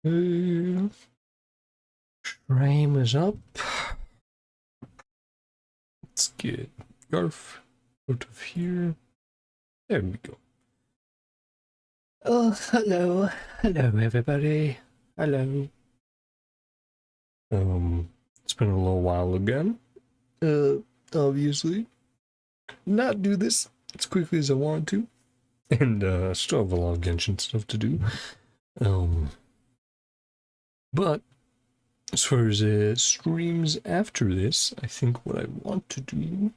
Frame is up. Let's get Garf out of here. There we go. Oh, hello. Hello, everybody. Hello. It's been a little while again. Obviously. Not do this as quickly as I want to. And, still have a lot of Genshin stuff to do. But, as far as streams after this, I think what I want to do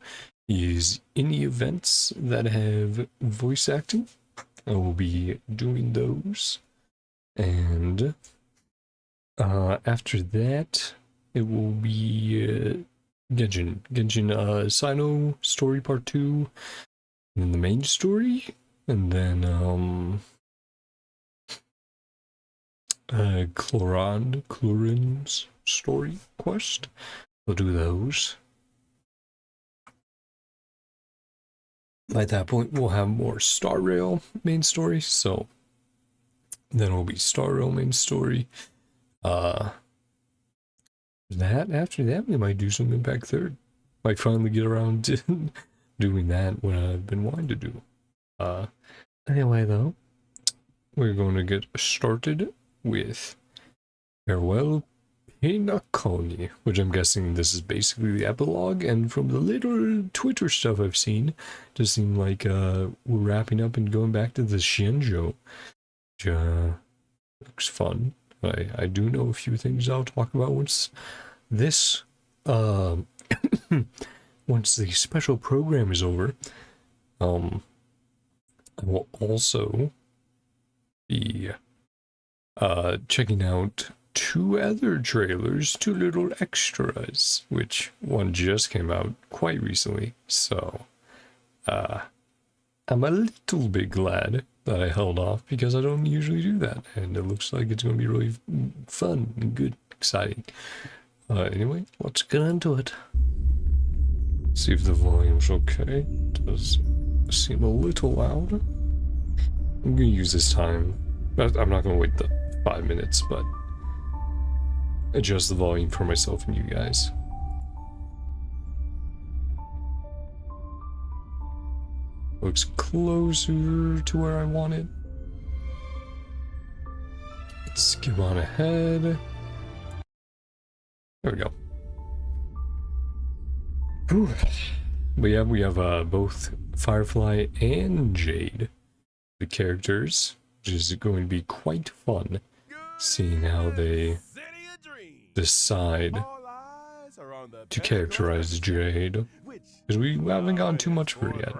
is any events that have voice acting, I will be doing those. And after that, it will be Genshin Sino story part 2, and then the main story, and then Clorin's story quest. We'll do those. By that point, we'll have more Star Rail main story, so then it'll be Star Rail main story. After that, we might do some Impact 3rd. Might finally get around to doing that when I've been wanting to do. Anyway, though, we're going to get started with Farewell Pinakoni, which I'm guessing this is basically the epilogue, and from the little Twitter stuff I've seen, it does seem like we're wrapping up and going back to the Xianzhou, which looks fun. I do know a few things I'll talk about once this once the special program is over. I will also be checking out two other trailers, two little extras, which one just came out quite recently, so I'm a little bit glad that I held off because I don't usually do that, and it looks like it's going to be really fun and good, exciting. Anyway, let's get into it. See if the volume's okay. It does seem a little loud. I'm going to use this time. I'm not going to wait the 5 minutes, but adjust the volume for myself and you guys. Looks closer to where I want it. Let's skip on ahead. There we go. Whew. But yeah, we have both Firefly and Jade, the characters, which is going to be quite fun seeing how they decide to characterize Jade, because we haven't gotten too much for it yet.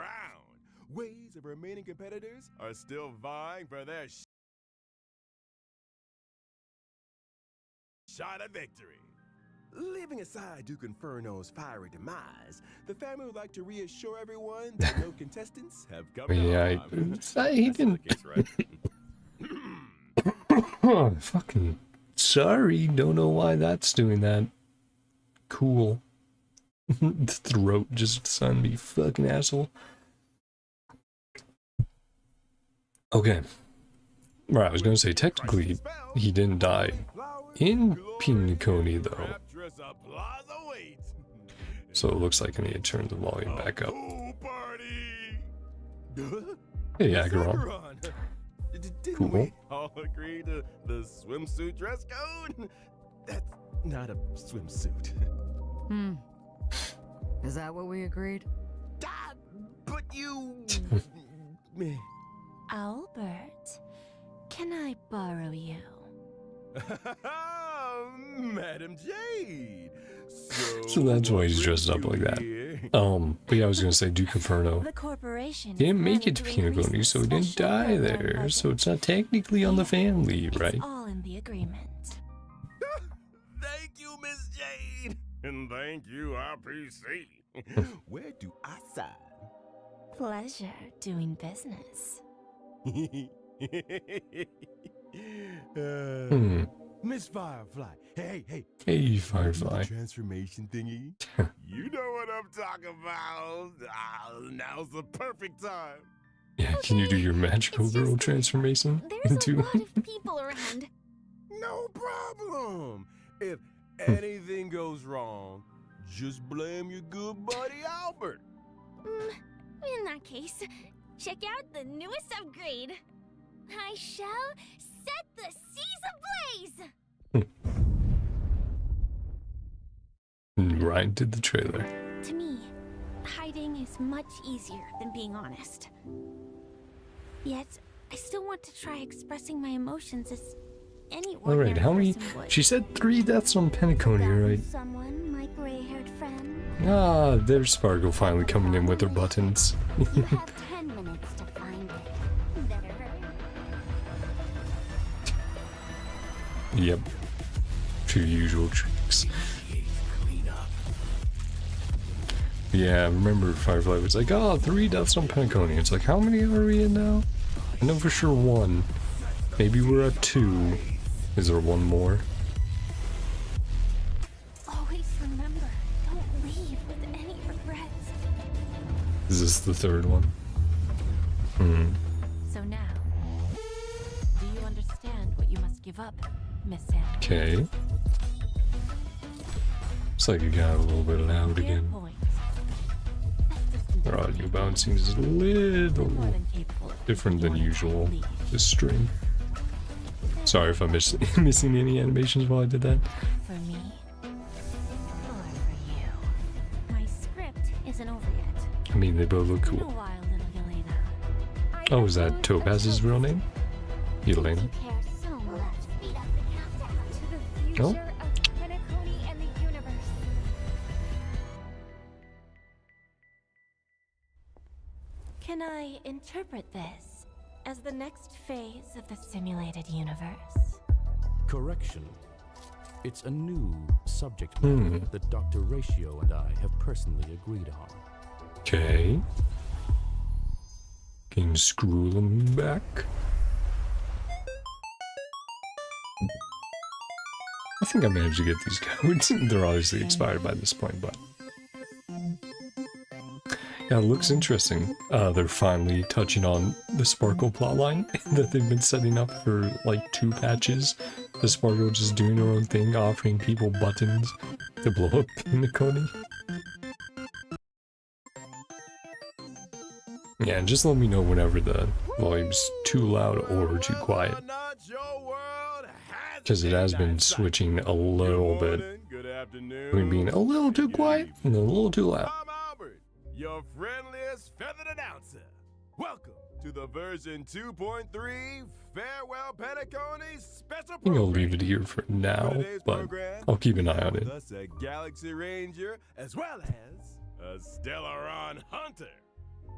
Waves of remaining competitors are still vying for their shot at victory. Leaving aside Duke Inferno's fiery demise, the family would like to reassure everyone that no contestants have come he didn't. Fucking sorry, don't know why that's doing that. Cool. Throat just son me, fucking asshole. Okay. Right, I was gonna say, technically, he didn't die in Pinakoni, though. So it looks like I need to turn the volume back up. Hey, Agaron. Cool. We all agree to the swimsuit dress code? That's not a swimsuit. Is that what we agreed? But you... Albert, can I borrow you? Madam Jade. So that's why he's dressed up like that. But yeah, I was gonna say Duke Inferno didn't make it to Pinakoni, so he didn't die there. So it's not technically on the family, right? It's all in the agreement. Thank you, Miss Jade. And thank you, RPC. Where do I sign? Pleasure doing business. Miss Firefly. Hey. Hey, Firefly. Transformation thingy. You know what I'm talking about. Now's the perfect time. Yeah, can you do your magical girl transformation? There's a too? lot of people around. No problem. If anything goes wrong, just blame your good buddy Albert. In that case, check out the newest upgrade. I shall set the seas ablaze! Right to the trailer. To me, hiding is much easier than being honest. Yet, I still want to try expressing my emotions as any ordinary Alright, how many? person would. She said 3 deaths on Penacony, right? Someone, my gray-haired friend. Ah, there's Sparkle finally coming in with her buttons. You have 10 minutes to find it. Better hurry. Yep. 2 usual tricks. Yeah, I remember Firefly was like, oh, 3 deaths on Penacony. It's like, how many are we in now? I know for sure 1. Maybe we're at 2. Is there 1 more? Always remember, don't leave with any regrets. Is this the 3rd one? So now, do you understand what you must give up, Miss Sam? Okay. Looks like it got a little bit loud Fair again. point. Our audio bouncing is a little More than capable of different than wanting to usual leave. this stream. Sorry if I'm missing any animations while I did that. For me, or for you? My script isn't over yet. I mean, they both look In a cool. while, little Yelena. Oh, is that Topaz's real name? Yelena? You care so much. Speed up the countdown to the Oh. future of Penacony and the universe. Can I interpret this as the next phase of the simulated universe? Correction. It's a new subject matter that Dr. Ratio and I have personally agreed on. Okay. Can you screw them back? I think I managed to get these codes. They're obviously expired by this point, but... Yeah, it looks interesting. They're finally touching on the Sparkle plotline that they've been setting up for like 2 patches. The Sparkle just doing her own thing, offering people buttons to blow up Penacony. Yeah, and just let me know whenever the volume's too loud or too quiet. Because it has been switching a little bit. Good afternoon. Between being a little too quiet and a little too loud. I'm Albert, your friendliest feathered announcer. Welcome to the version 2.3 Farewell Penacony special I think I'll program. leave it here for now, Today's but program, I'll keep an eye on with it. us a Galaxy Ranger as well as a Stellaron Hunter.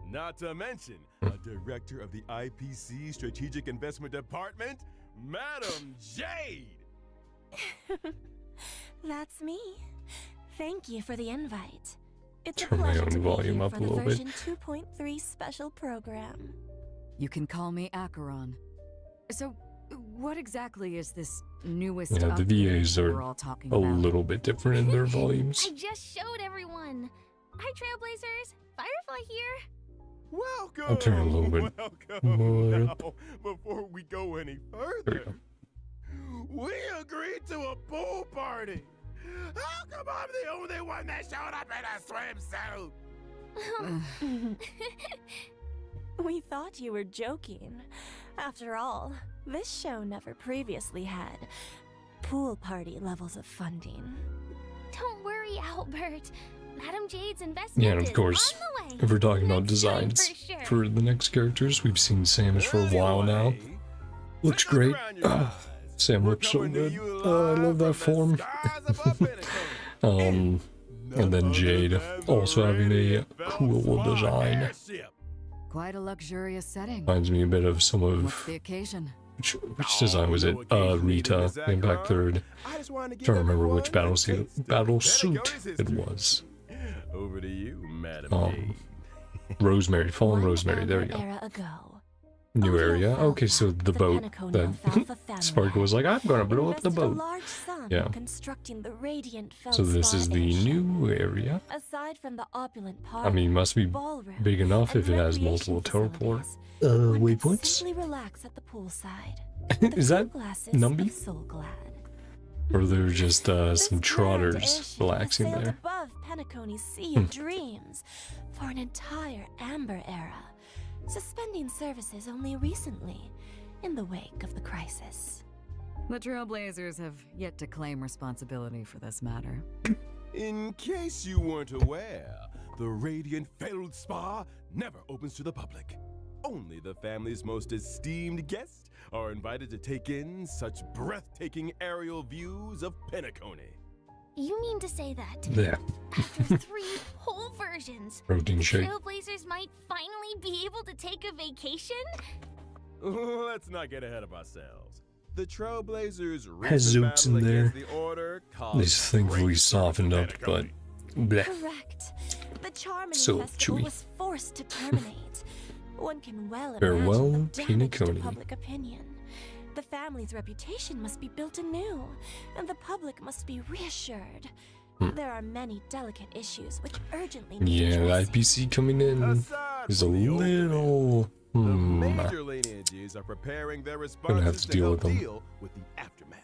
Not to mention a director of the IPC Strategic Investment Department, Madam Jade. That's me. Thank you for the invite. It's Turn a my pleasure own to be volume here up for a the little bit. version 2.3 special program. You can call me Acheron. So, what exactly is this newest Yeah, the upgrade VAs are we're all talking a about? little bit different in their volumes. I just showed everyone. Hi, Trailblazers. Firefly here. Welcome. I'll turn it a little bit Welcome. more Now, up. before we go any There we further, go. we agreed to a pool party. How come I'm the only one that showed up in a swimsuit? We thought you were joking. After all, this show never previously had pool party levels of funding. Don't worry, Albert. Madam Jade's investment Yeah, and of is course, on the way. if we're talking about Next time designs for sure. for the next characters, we've seen Samus for a while now. Anyway, Looks flick great. around your eyes. Sam We're looks so coming to good. you I love live that from the form. skies above Penacony. And then Jade also having a cool design. Airship. Quite a luxurious setting. Reminds me a bit of some What's of the occasion? which design was it? Rita, Impact 3rd. I just wanted to give Don't remember which everyone a battle taste of suit Patagonia it history. was. Over to you, Madam Um, Jade. Rosemary, Fallen One Rosemary. There we Amber go. Era ago, New Odie area. Alfalfa, Okay, so the boat Penacony that Alfalfa family Sparkle was like, I'm gonna blow up the invested a boat. large sum Yeah. in constructing the radiant So this feldspar is the airship. new area. Aside from the opulent I parlor, mean, must be ballroom, big enough and if it has recreation multiple teleport facilities, one could waypoints. simply relax at the poolside. Is that glasses Numby? of Soulglad. Or they're just This some grand trotters airship relaxing has sailed there? above Penacony's sea of dreams for an entire Amber era, suspending services only recently in the wake of the crisis. The Trailblazers have yet to claim responsibility for this matter. In case you weren't aware, the Radiant Feldspar never opens to the public. Only the family's most esteemed guests are invited to take in such breathtaking aerial views of Penacony. You mean to say that Yeah. after 3 whole versions, Protein the shake. Trailblazers might finally be able to take a vacation? Let's not get ahead of ourselves. The Trailblazers' Has recent Zoots battle in there. against the Order caused This thankfully great softened up, but Penacony. bleh. Correct. The Charming So Festival chewy. was forced to terminate. One can well Farewell, imagine the damage to Penacony. public opinion. The family's reputation must be built anew, and the public must be reassured. There are many delicate issues which urgently need Yeah, the addressing. IPC coming in Aside is a from the open little. The major lineages are preparing their responses have to deal help with them. deal with the aftermath.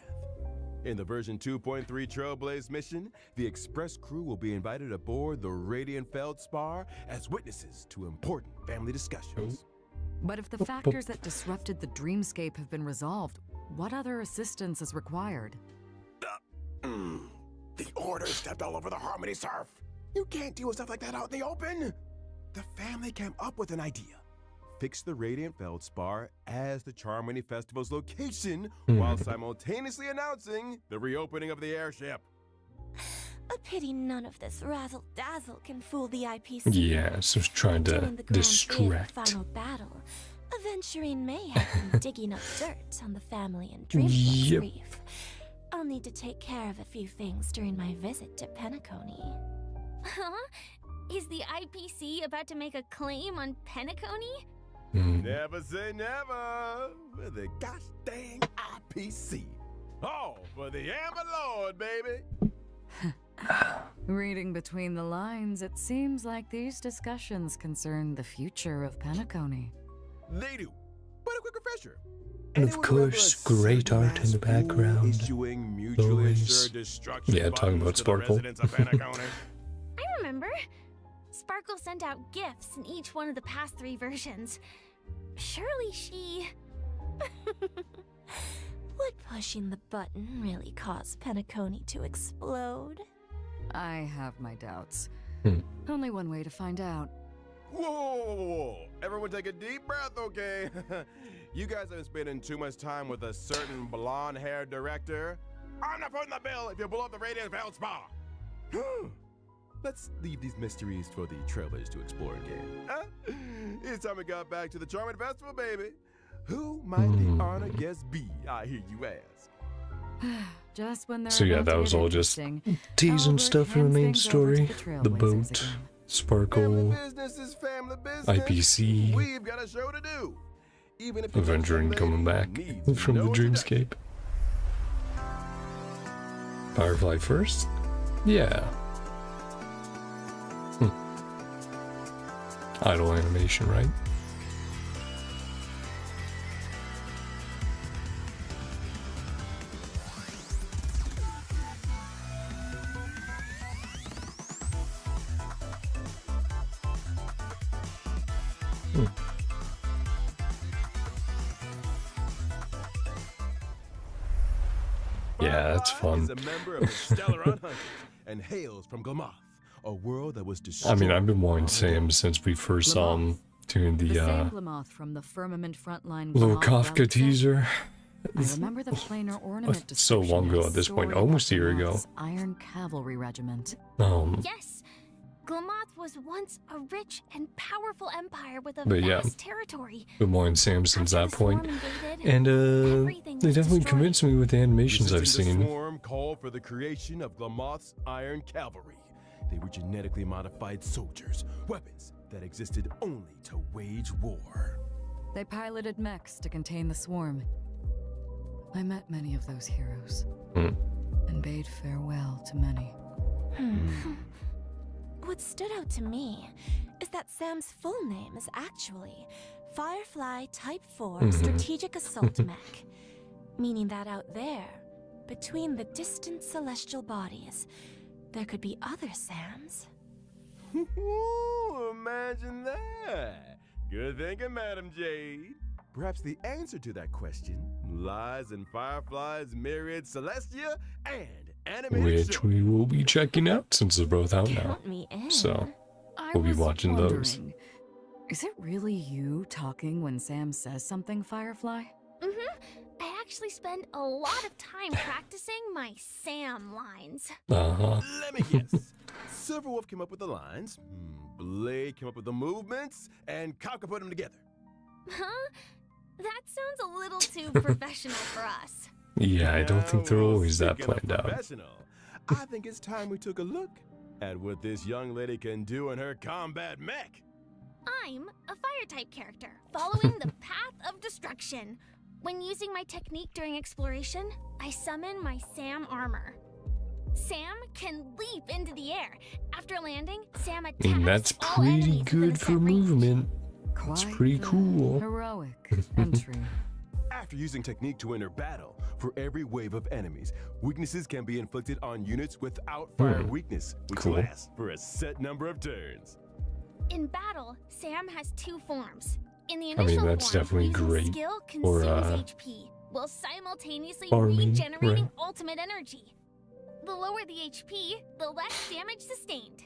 In the version 2.3 Trailblaze mission, the Express crew will be invited aboard the Radiant Feldspar as witnesses to important family discussions. But if the factors that disrupted the dreamscape have been resolved, what other assistance is required? The Order stepped all over the Harmony Surf. You can't deal with stuff like that out in the open. The family came up with an idea. Fix the Radiant Feldspar as the Charmony Festival's location while simultaneously announcing the reopening of the airship. A pity none of this razzle-dazzle can fool the IPC. Yeah, so it's trying to During the grand distract. final battle, Aventurine may have been digging up dirt on the family and Dreamcat's Yep. reef. I'll need to take care of a few things during my visit to Penacony. Huh? Is the IPC about to make a claim on Penacony? Never say never with the gosh dang IPC. Oh, for the Amber Lord, baby. Reading between the lines, it seems like these discussions concern the future of Penacony. They do. But a quick refresher. And of Anyone remember course, a great certain art in the mass rule background. issuing mutually Always. assured destruction Yeah, talking buttons about to the Sparkle. residents of Penacony? I remember. Sparkle sent out gifts in each one of the past 3 versions. Surely she... Would pushing the button really cause Penacony to explode? I have my doubts. Hmm. Only one way to find out. Whoa, whoa, whoa, whoa, whoa. Everyone take a deep breath, okay? You guys have been spending too much time with a certain blonde-haired director. I'm not putting the bill if you blow up the Radiant Feldspar. Let's leave these mysteries for the trailers to explore again. Huh? It's time we got back to the Charming Festival, baby. Who might the honor guest be, I hear you ask? Just when they're So yeah, about that to was get all just interesting, teasing Albert stuff from the hands main things over to story. the The Trailblazers boat, again. Family Sparkle, business is family business. IPC, We've got a show to do. Even if the Aventurine next coming lady back needs from the no introduction. dreamscape. Firefly first? Yeah. Idle animation, right? Yeah, that's Firefly is fun. a member of the Stellar Hunters and hails from Glamoth, a world that was destroyed. I mean, I've been wanting to say him since we first saw him doing The the same Glamoth from the Firmament Frontline little Glamoth Kafka relic set. teaser. I remember the planar ornament so long description ago had at this point, story almost a about year ago. Glamoth's Iron Cavalry Regiment. Yes, Glamoth was once a rich and powerful empire with a But yeah, vast territory. been wanting Sam since After that the swarm point. invaded, And everything they was definitely destroyed. convinced me with the animations I've Resisting the seen. swarm called for the creation of Glamoth's Iron Cavalry. They were genetically modified soldiers, weapons that existed only to wage war. They piloted mechs to contain the swarm. I met many of those heroes and bade farewell to many. What stood out to me is that Sam's full name is actually Firefly Type 4 Strategic Assault Mech, meaning that out there, between the distant celestial bodies, there could be other Sams. Ooh, imagine that. Good thinking, Madam Jade. Perhaps the answer to that question lies in Firefly's myriad Celestia and animated Which show. we will be checking out since they're both out now. Count me in. So, I we'll be was watching those. wondering, is it really you talking when Sam says something, Firefly? I actually spend a lot of time practicing my Sam lines. Uh-huh. Let me guess. Silverwolf came up with the lines, Blade came up with the movements, and Kafka put them together. Huh? That sounds a little too professional for us. Yeah, I don't think they're well, always that speaking of planned out. professional, I think it's time we took a look at what this young lady can do in her combat mech. I'm a fire-type character, following the path of destruction. When using my technique during exploration, I summon my Sam armor. Sam can leap into the air. After landing, Sam attacks I mean, that's all pretty enemies within a good set for range. movement. Quite It's pretty the cool. Heroic entry. After using technique to enter battle, for every wave of enemies, weaknesses can be inflicted on units without fire weakness, which Cool. lasts for a set number of turns. In battle, Sam has two forms. In the I mean, initial that's form, definitely using great skill for, consumes HP, while simultaneously farming, regenerating right? ultimate energy. The lower the HP, the less damage sustained.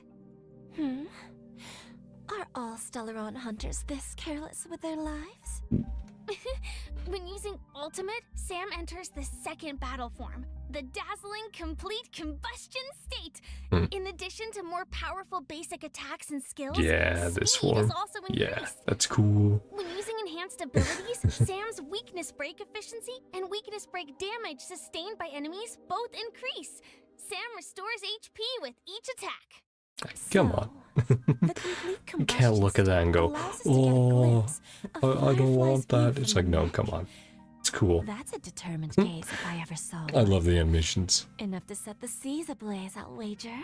Are all Stellaron hunters this careless with their lives? When using ultimate, Sam enters the second battle form, the dazzling complete combustion state. In addition to more powerful basic attacks and skills, Yeah, this speed form. is also increased. Yeah, that's cool. When using enhanced abilities, Sam's weakness break efficiency and weakness break damage sustained by enemies both increase. Sam restores HP with each attack. Come So, on. the complete You can't look at that and go, allows us to get a oh, glimpse of I don't want Firefly's that. It's like, no, come on. It's cool. That's a determined gaze if I ever saw I one. love the animations. Enough to set the seas ablaze, I'll wager.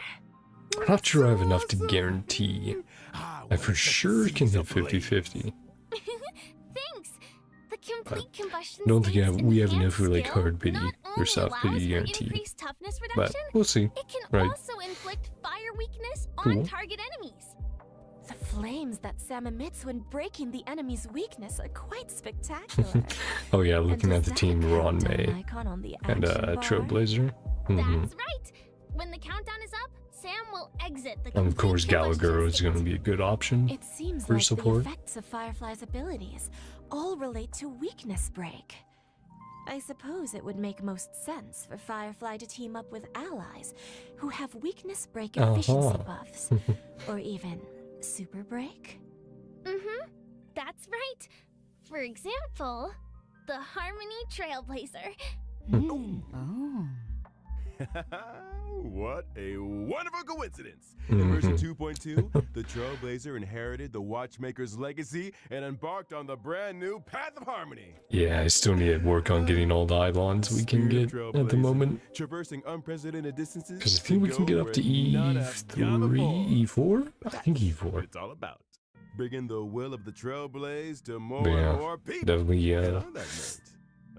I'm not sure I have enough to guarantee. I for sure can hit 50-50. Thanks. The complete combustion don't think state's we have enhanced enough for, like, skill hard pity not or only soft allows pity for guarantee. increased toughness But reduction, we'll see. it can Right. also inflict fire weakness Cool. on target enemies. The flames that Sam emits when breaking the enemy's weakness are quite spectacular. Oh yeah, And looking does at the that team Ron countdown May icon on the and action bar? Trailblazer. Mhm. That's right. When the countdown is up, Sam will exit the And of course, complete combustion Gallagher is state. going to be a good option. It seems For like support. the effects of Firefly's abilities all relate to weakness break. I suppose it would make most sense for Firefly to team up with allies who have weakness break efficiency Uh-huh. buffs, or even super break. That's right. For example, the Harmony Trailblazer. Oh. What a wonderful coincidence! In version 2.2, the Trailblazer inherited the Watchmaker's legacy and embarked on the brand new Path of Harmony. Yeah, I still need to work on getting all the Eidolons we can Spirit get of at the Trailblazer, moment. traversing unprecedented distances. Because I think we can get up to E3, E4? I think What E4. it's all about. Bringing the will of the Trailblaze to more But yeah, and more people. definitely, And on that note,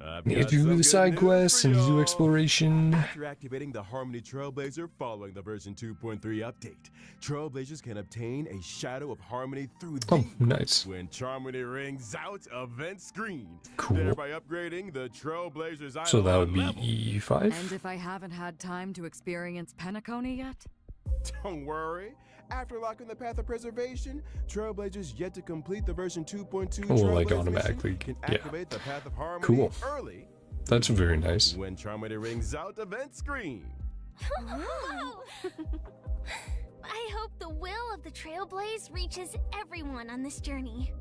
I've need got to do some the good side news quests for and do y'all. exploration. After activating the Harmony Trailblazer following the version 2.3 update, Trailblazers can obtain a Shadow of Harmony through Oh, these nice. when Charmony rings out event screen, Cool. thereby upgrading the Trailblazer's So that would be level. E5? And if I haven't had time to experience Penacony yet? Don't worry. After locking the Path of Preservation, Trailblazers yet to complete the version 2.2 Oh, like Trailblaze automatically, mission can yeah. activate the Path of Harmony Cool. early That's very nice. when Charmony rings out event screen. Wow. I hope the will of the Trailblaze reaches everyone on this journey.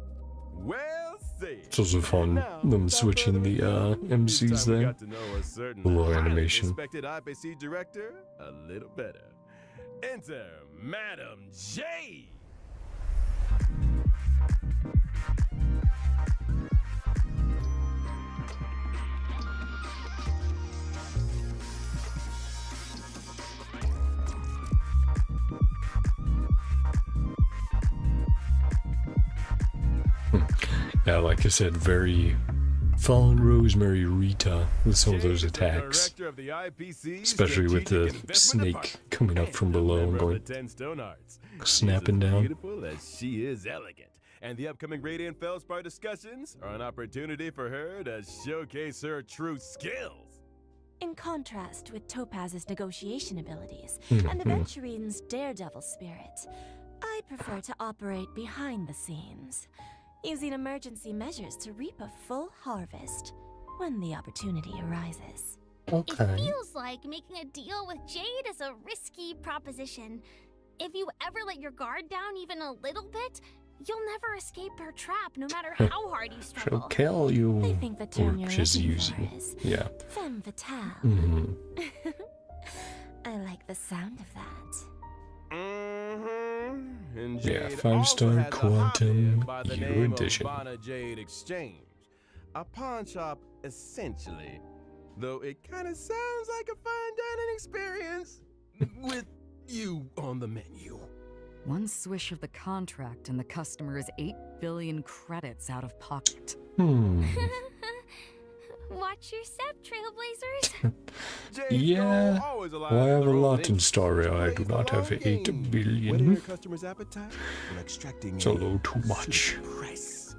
Well said. It's also fun, Now, them without switching further the ado, MCs it's time we there. got to know a certain Little highly animation. respected IPC director a little better. Enter Madam J. Yeah, like I said, very Fallen Rosemary Rita with some of those attacks. Especially with the snake coming up from below and going snapping down. Beautiful as she is elegant. And the upcoming Radiant Feldspar discussions are an opportunity for her to showcase her true skills. In contrast with Topaz's negotiation abilities and Aventurine's daredevil spirit, I prefer to operate behind the scenes, using emergency measures to reap a full harvest when the opportunity arises. Okay. It feels like making a deal with Jade is a risky proposition. If you ever let your guard down even a little bit, you'll never escape her trap, no matter how hard you struggle. She'll kill you. I think the term you're just looking use for you. is Yeah. femme fatale. I like the sound of that. And Yeah, Jade 5-star also has a quantum hobby by the U name edition. of Bana Jade Exchange, a pawn shop essentially, though it kind of sounds like a fine dining experience with you on the menu. One swish of the contract and the customer is 8 billion credits out of pocket. Watch your step, Trailblazers. Jade Yeah, Snow always allows well, I have a her own lot in interests. Star Rail. I do Plays the not have long 8 game, winning billion. her customers' appetite and extracting It's a little too much. super price.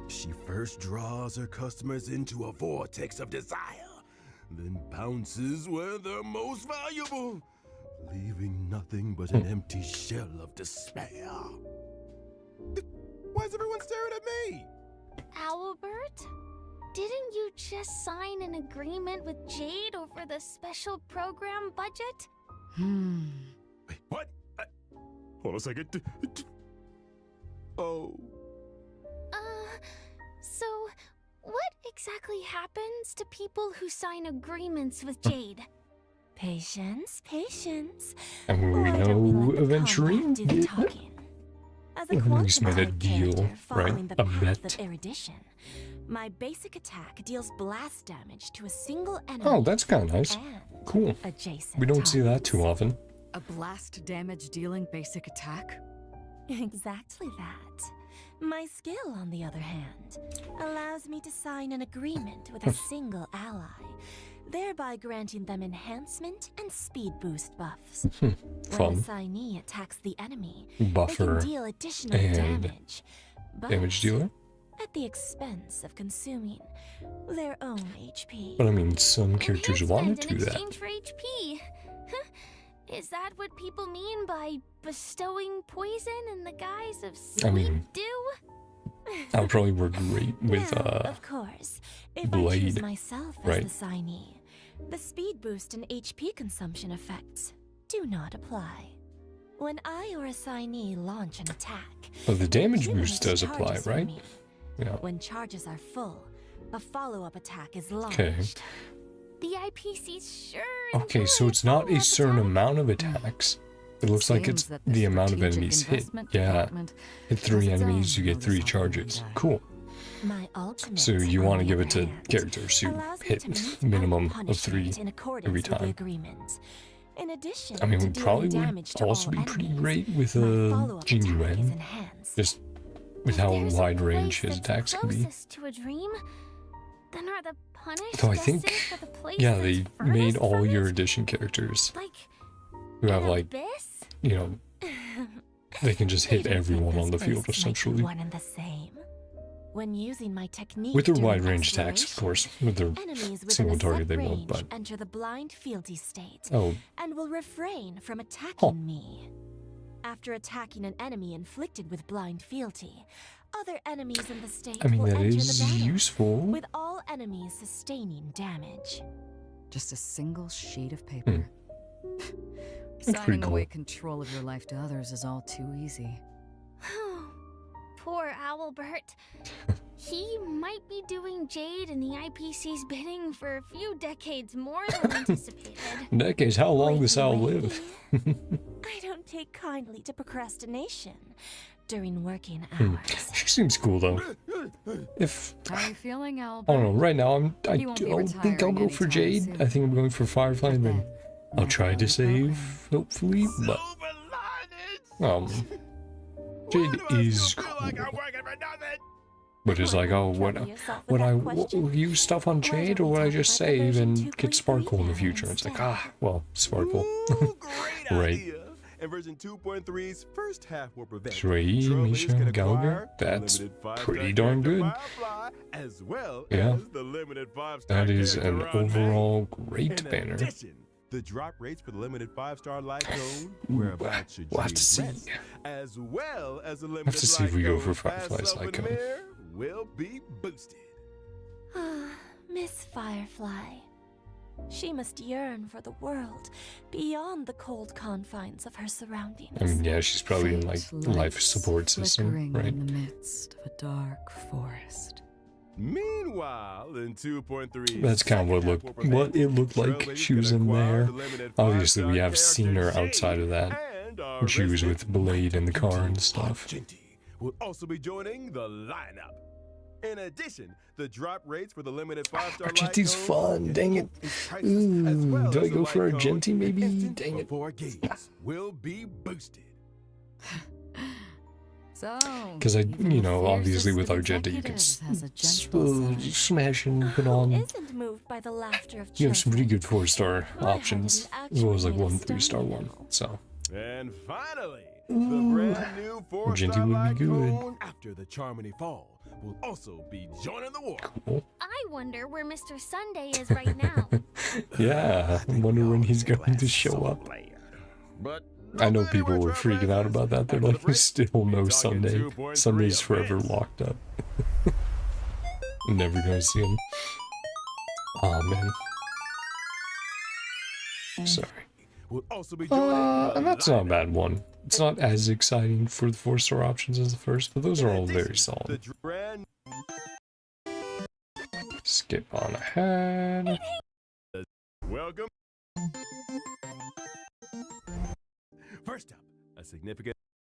She first draws her customers into a vortex of desire, then bounces where they're most valuable, leaving nothing but an empty shell of despair. Why is everyone staring at me? Owlbert? Didn't you just sign an agreement with Jade over the special program budget? Wait, what? Hold on a second. Oh. So what exactly happens to people who sign agreements with Jade? Patience, patience. And we Why don't we know let the eventually. combat do the talking? As a At least made a quantum-type deal, character right? following the A path bet. of erudition, my basic attack deals blast damage to a single enemy. Oh, that's kind of nice. and Cool. adjacent We don't see that too targets. often. A blast damage dealing basic attack? Exactly that. My skill, on the other hand, allows me to sign an agreement with a single ally, thereby granting them enhancement and speed boost buffs. When Fun. the signee attacks the enemy, Buffer they can deal additional and damage, but damage dealer. at the expense of consuming their own HP. But I mean, some characters want to do in that. exchange for HP. Is that what people mean by bestowing poison in the guise of sweet I mean, dew? that would probably work great with Now, of course, if I Blade, choose myself as right? the signee, the speed boost and HP consumption effects do not apply. When I or a signee launch an attack, But the damage accumulates boost does apply, charges in right? me. Yeah. When charges are full, a follow-up attack is launched. Okay. The IPC's sure. Okay, so enjoy it's not a follow-up certain attack. amount of attacks. It looks like it's Seems that the amount of strategic enemies hit. investment Yeah. department Hit has 3 its enemies, you own get 3 modus charges. operandi. Cool. My ultimate, So you on want to the give other it to hand, characters who allows me hit to meet minimum enemy of 3 punishment in accordance every with the time. agreement. In addition I mean, to we dealing probably damage would to also all be pretty enemies, great with my a follow-up attack is Jingyuan, enhanced. just with If how there's a wide range place his that's attacks can be. closest to a dream, then are the punished So I destined think, for the place yeah, that's they furthest made all from your it? addition characters Like who have an like, abyss? you know, they can just hit They don't think everyone those on the field places might be essentially. one and the same. When using my technique With their during wide range attacks, of exploration, course. With their enemies within single a target set they won't, range but enter the blind fealty state oh, and will refrain from attacking Huh. me. After attacking an enemy inflicted with blind fealty, other enemies in the state I mean, will that enter is the battle, useful. with all enemies sustaining damage. Just a single sheet of paper. pretty Signing cool. away control of your life to others is all too easy. Poor Owlbert. He might be doing Jade and the IPC's bidding for a few decades more than anticipated. In that case, how long does Sal Wakey, live? wakey. I don't take kindly to procrastination during working Hmm. hours. She seems cool though. If How are you feeling, I Albert? don't know, right now I You won't be don't think I'll retiring go for anytime Jade. soon. I think I'm going for Firefly, and then I'll try to save, hopefully. But Silver linings! Jade Why do I is still feel cool. like I'm working for nothing? But it's like, oh, would I use stuff on Jade, or would I just save and get Sparkle in the future? It's like, well, Sparkle. Ooh, great Right. idea. And version 2.3's first half warp event. Shrey, Trailblazers Misha, can Gallagher, acquire that's limited 5-star pretty darn character good. Firefly, as well Yeah. as the limited 5-star That is character an Ron overall May. great In banner. addition, the drop rates for the limited 5-star light cone, whereabouts should We'll have you to see. rest, as well as the limited to see if we light go for cone pass Firefly's up light in the cone. mirror will be boosted. Miss Firefly. She must yearn for the world beyond the cold confines of her surroundings. I mean, yeah, she's probably in like Faint life lights support system, flickering right? in the midst of a dark forest. Meanwhile, in 2.3, That's kind of what it looked like she was in there. Obviously, we have seen her outside of that, when she was with Blade in the car and stuff. Argenti will also be joining the lineup. In addition, the drop rates for the limited 5-star Argenti's fun, dang it. Ooh, do I go for Argenti maybe? Dang it. Will be boosted. So, Because even you the know, obviously with fiercest Argenta you can executive has a gentle side. smash and put Who on. isn't moved by the laughter of You have some pretty children? good 4-star My heart options, is as well as like actually one made of 3-star stone one. now. So And finally, Ooh, the brand new Argenti 4-star would be light good. cone after the Charmony Fall will also be joining the war. cool. I wonder where Mr. Sunday is right now. Yeah, I wonder when he's going to show up. But I know people were freaking out about that. They're like, still no Sunday. Sunday's forever locked up. Never gonna see him. Oh man. Sorry. will also be joining the And that's not a lineup. bad one. It's not as exciting for the 4-star options as the first, but those are all In very addition, solid. the brand Skip on ahead. welcome. First up, a significant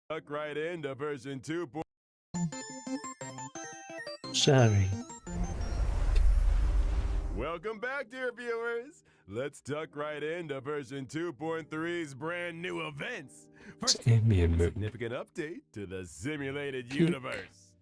tuck right into version 2. Sorry. Welcome back, dear viewers. Let's duck right into version 2.3's brand new events. First, It's ambient a mood. significant update to the simulated universe.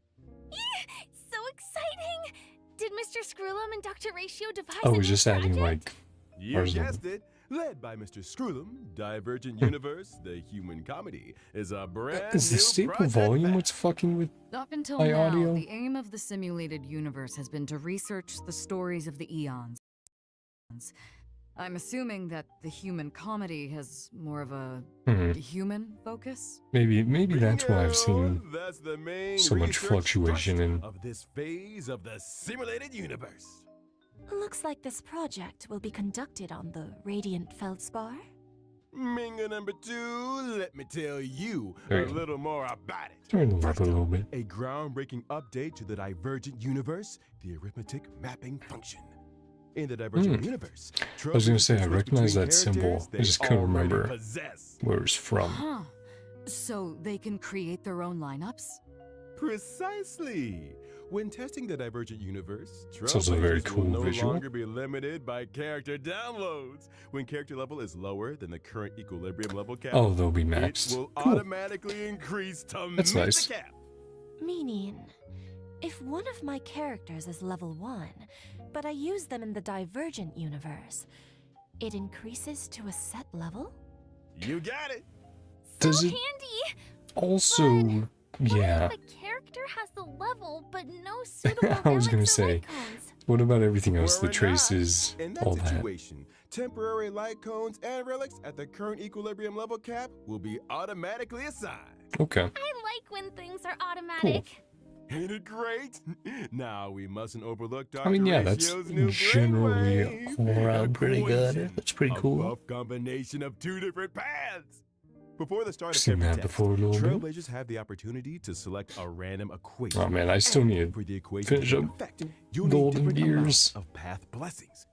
So exciting! Did Mr. Screwlum and Dr. Ratio devise I a was new just adding project? like You Ours guessed it. Led by Mr. Screwlum, Divergent Universe, the human comedy, is a brand is the new stable project volume that- what's fucking with Up until My now, audio? the aim of the simulated universe has been to research the stories of the eons. I'm assuming that the human comedy has more of a human focus. maybe that's why I've seen Bingo! That's the main so much research fluctuation thrust in- of this phase of the simulated universe. Looks like this project will be conducted on the Radiant Feldspar. Minga number 2, let me tell you There a you go. little more about it. turn the lip a little bit. A groundbreaking update to the Divergent Universe, the arithmetic mapping function. In the Divergent Universe, I was gonna say, I tropes recognize between that symbol. characters I they just couldn't already remember possess. where it's from. Huh. So they can create their own lineups? Precisely. When testing the Divergent Universe, It's also a very Trailblazers cool will no visual. longer be limited by character downloads. When character level is lower than the current equilibrium level cap, Oh, they'll be it maxed. will Cool. automatically increase to That's meet nice. the cap. Meaning, if one of my characters is level 1, but I use them in the Divergent universe, it increases to a set level? You got it. Does so it handy! also? Yeah. The character has the level, but no suitable I was gonna relics or say, icons. what about everything else? The Or not. traces, In that all that. situation, temporary light cones and relics at the current equilibrium level cap will be automatically assigned. Okay. I like when things are automatic. Ain't it great? Now we mustn't overlook Dr. I mean, yeah, that's Ratio's new generally brainwave all around pretty good. equation, That's pretty a cool. rough combination of 2 different paths. Before the start of Seen every that test, before a little bit. Trailblazers have the opportunity to select a random equation. Oh man, I still need For the equation finish to up take effect, you'll need Golden different amounts Gears. of path blessings.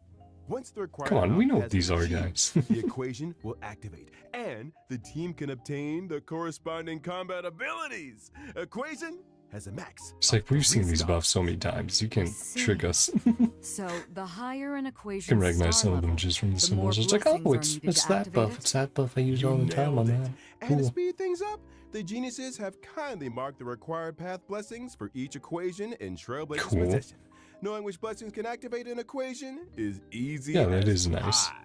Once the required Come on, we amount know what has these been are, achieved, guys. the equation will activate, and the team can obtain the corresponding combat abilities. Equation has a max. It's like we've seen 3 these stars. buffs so many times. You can trick us. You So the higher an equation can recognize star some of them level, just from the the more symbols. It's like, oh, blessings are needed it's to that activate buff. it. It's that buff I use all the time on Nailed that. it. And to Cool. speed things up, The geniuses have kindly marked the required path blessings for each equation in Trailblazer's Cool. possession. Knowing which blessings can activate an equation is easy. Yeah, that as is nice. pie.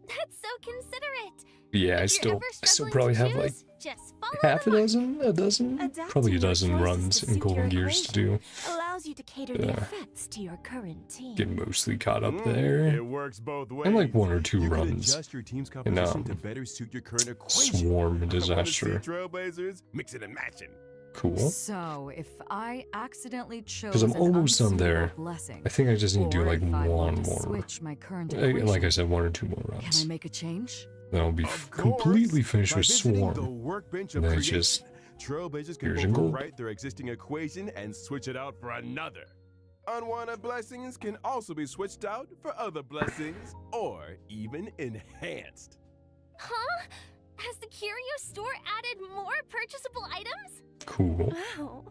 That's so considerate. Yeah, I If you're still ever probably struggling to have like choose, just follow half a the mark. dozen, a dozen, Adapting probably a your dozen choices runs to in suit your Golden Gears to do. equation allows you to cater the Yeah. effects to your current team. Get mostly caught up It there. works both ways. And like 1 or 2 You can runs. adjust your team's in, composition to better suit your current equation. Swarm I wanna see Disaster. Trailblazers mix it and match it. Cool. So, if I accidentally chose 'Cause I'm an almost done there. unsuitable blessing, I think I just need to do or like if I one want to more. switch my current Like I equation, said, 1 or 2 more can I runs. make a change? Then I'll be Of completely course, finished by with visiting the Swarm. workbench And of then it's creation, just Trailblazers can Gears and Gold. overwrite their existing equation and switch it out for another. Unwanted blessings can also be switched out for other blessings or even enhanced. Huh? Has the curio store added more purchasable items? cool. Oh,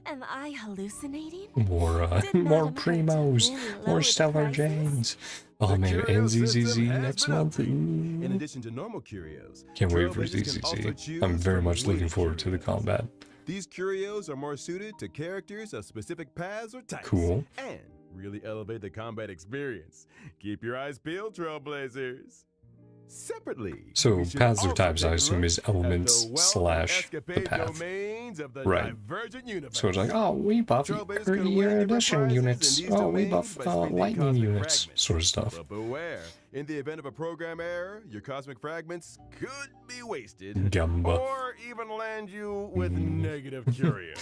am I hallucinating? More, Did more Madam Herta Primos, really more lower the Stellar prices? Janes. Oh The man, curio and system ZZZ has next been month. updated. In Ooh. addition to normal curios, Can't wait for Trailblazers can also ZZZ. choose I'm very from much looking weighted forward to the curios. combat. These curios are more suited to characters of specific paths or types. Cool. And really elevate the combat experience. Keep your eyes peeled, Trailblazers. Separately. So we should paths or also types, take I a assume, look is at the elements wealth slash the escapade path. domains of the Right. divergent universe. So it's like, oh, we buff Trailblazers can win earlier different edition prizes units. in these Oh, we domains buff by spending lightning cosmic units, fragments. sort of stuff. But beware, in the event of a program error, your cosmic fragments could be wasted Gumba. or even land you with Mm. negative curios.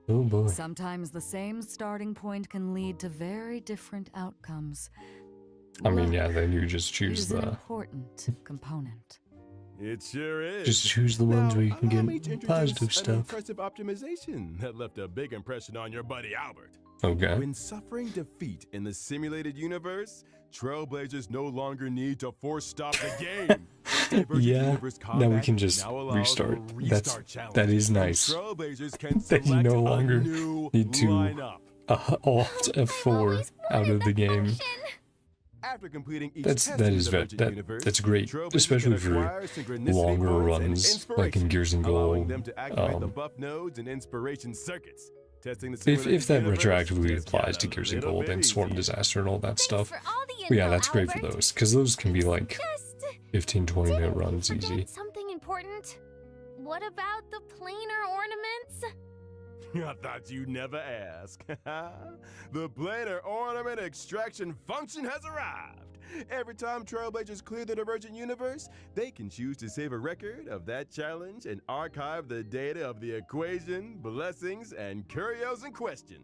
Oh boy. Sometimes the same starting point can lead to very different outcomes. I mean, Luck yeah, then you just choose is an the. important component. It sure is. Just choose the ones Now, where you can allow me to get introduce positive an stuff. impressive optimization that left a big impression on your buddy Albert. Okay. When suffering defeat in the simulated universe, Trailblazers no longer need to force stop the game. Divergent Yeah, Universe now we Combat can just now allows restart. a restart That is challenge, and nice. Trailblazers can That you select no longer a new need to lineup. Alt F4 out of the game. After completing each That's test that in is the vet, Divergent that Universe, that's great, Trailblazers especially can for acquire synchronicity longer points and runs, like in inspiration, Gears and allowing Gold. them to activate the buff nodes and inspiration circuits. Testing the If simulated that universe retroactively just applies got to a Gears and little Gold bit and Swarm easier. Disaster and all that Thanks stuff. for all the But yeah, info, that's great for Albert. those, because those can be like Just 15-20 minute didn't we runs forget easy. something important? What about the planar ornaments? I thought you'd never ask. The planar ornament extraction function has arrived. Every time Trailblazers clear the Divergent Universe, they can choose to save a record of that challenge and archive the data of the equation, blessings, and curios in question.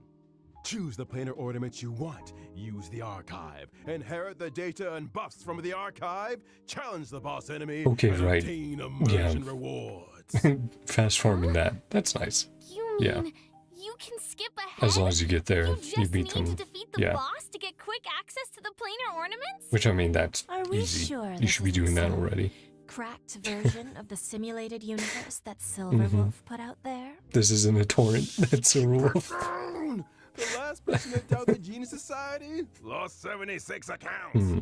Choose the planar ornament you want, use the archive, inherit the data and buffs from the archive, challenge the boss enemy, Okay, and right. obtain immersion rewards. Fast farming that. That's nice. You Yeah. mean you can skip ahead? As long as you get there, You you just beat need them. to defeat the Yeah. boss to get quick access to the planar ornaments? Which, I mean, that's Are we easy. sure You this should be isn't doing that some already. cracked version of the simulated universe that Silver Mhm. Wolf put out there? This isn't a torrent. That's a wolf. Down! The last person to doubt the Genius Society lost 76 accounts. Hmm.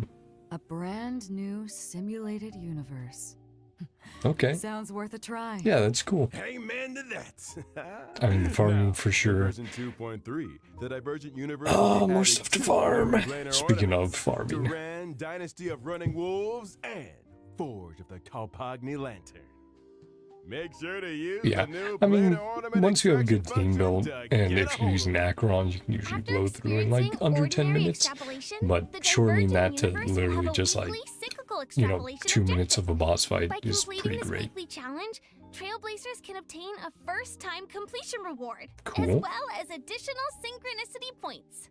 A brand new simulated universe. Okay. Sounds worth a try. Yeah, that's cool. Amen to that. I mean, the farming Now, for sure. Version 2.3, the Divergent Universe. Oh, will be more adding stuff to 2 farm. planar Speaking of ornaments, farming. Duran, Dynasty of Running Wolves, and Forge of the Kalpagni Lantern. Make sure to use Yeah, the new I mean, planar ornament once you have a good extraction team build, function to and get if a you're hold using of it. Acheron, you can usually After blow through in like experiencing under 10 ordinary minutes. extrapolation, But the shortening Divergent that to Universe will literally have a just like, weekly cyclical you know, extrapolation 2 minutes objective. of a boss fight By is completing pretty this great. weekly challenge, Trailblazers can obtain a first-time completion reward, as Cool. well as additional synchronicity points.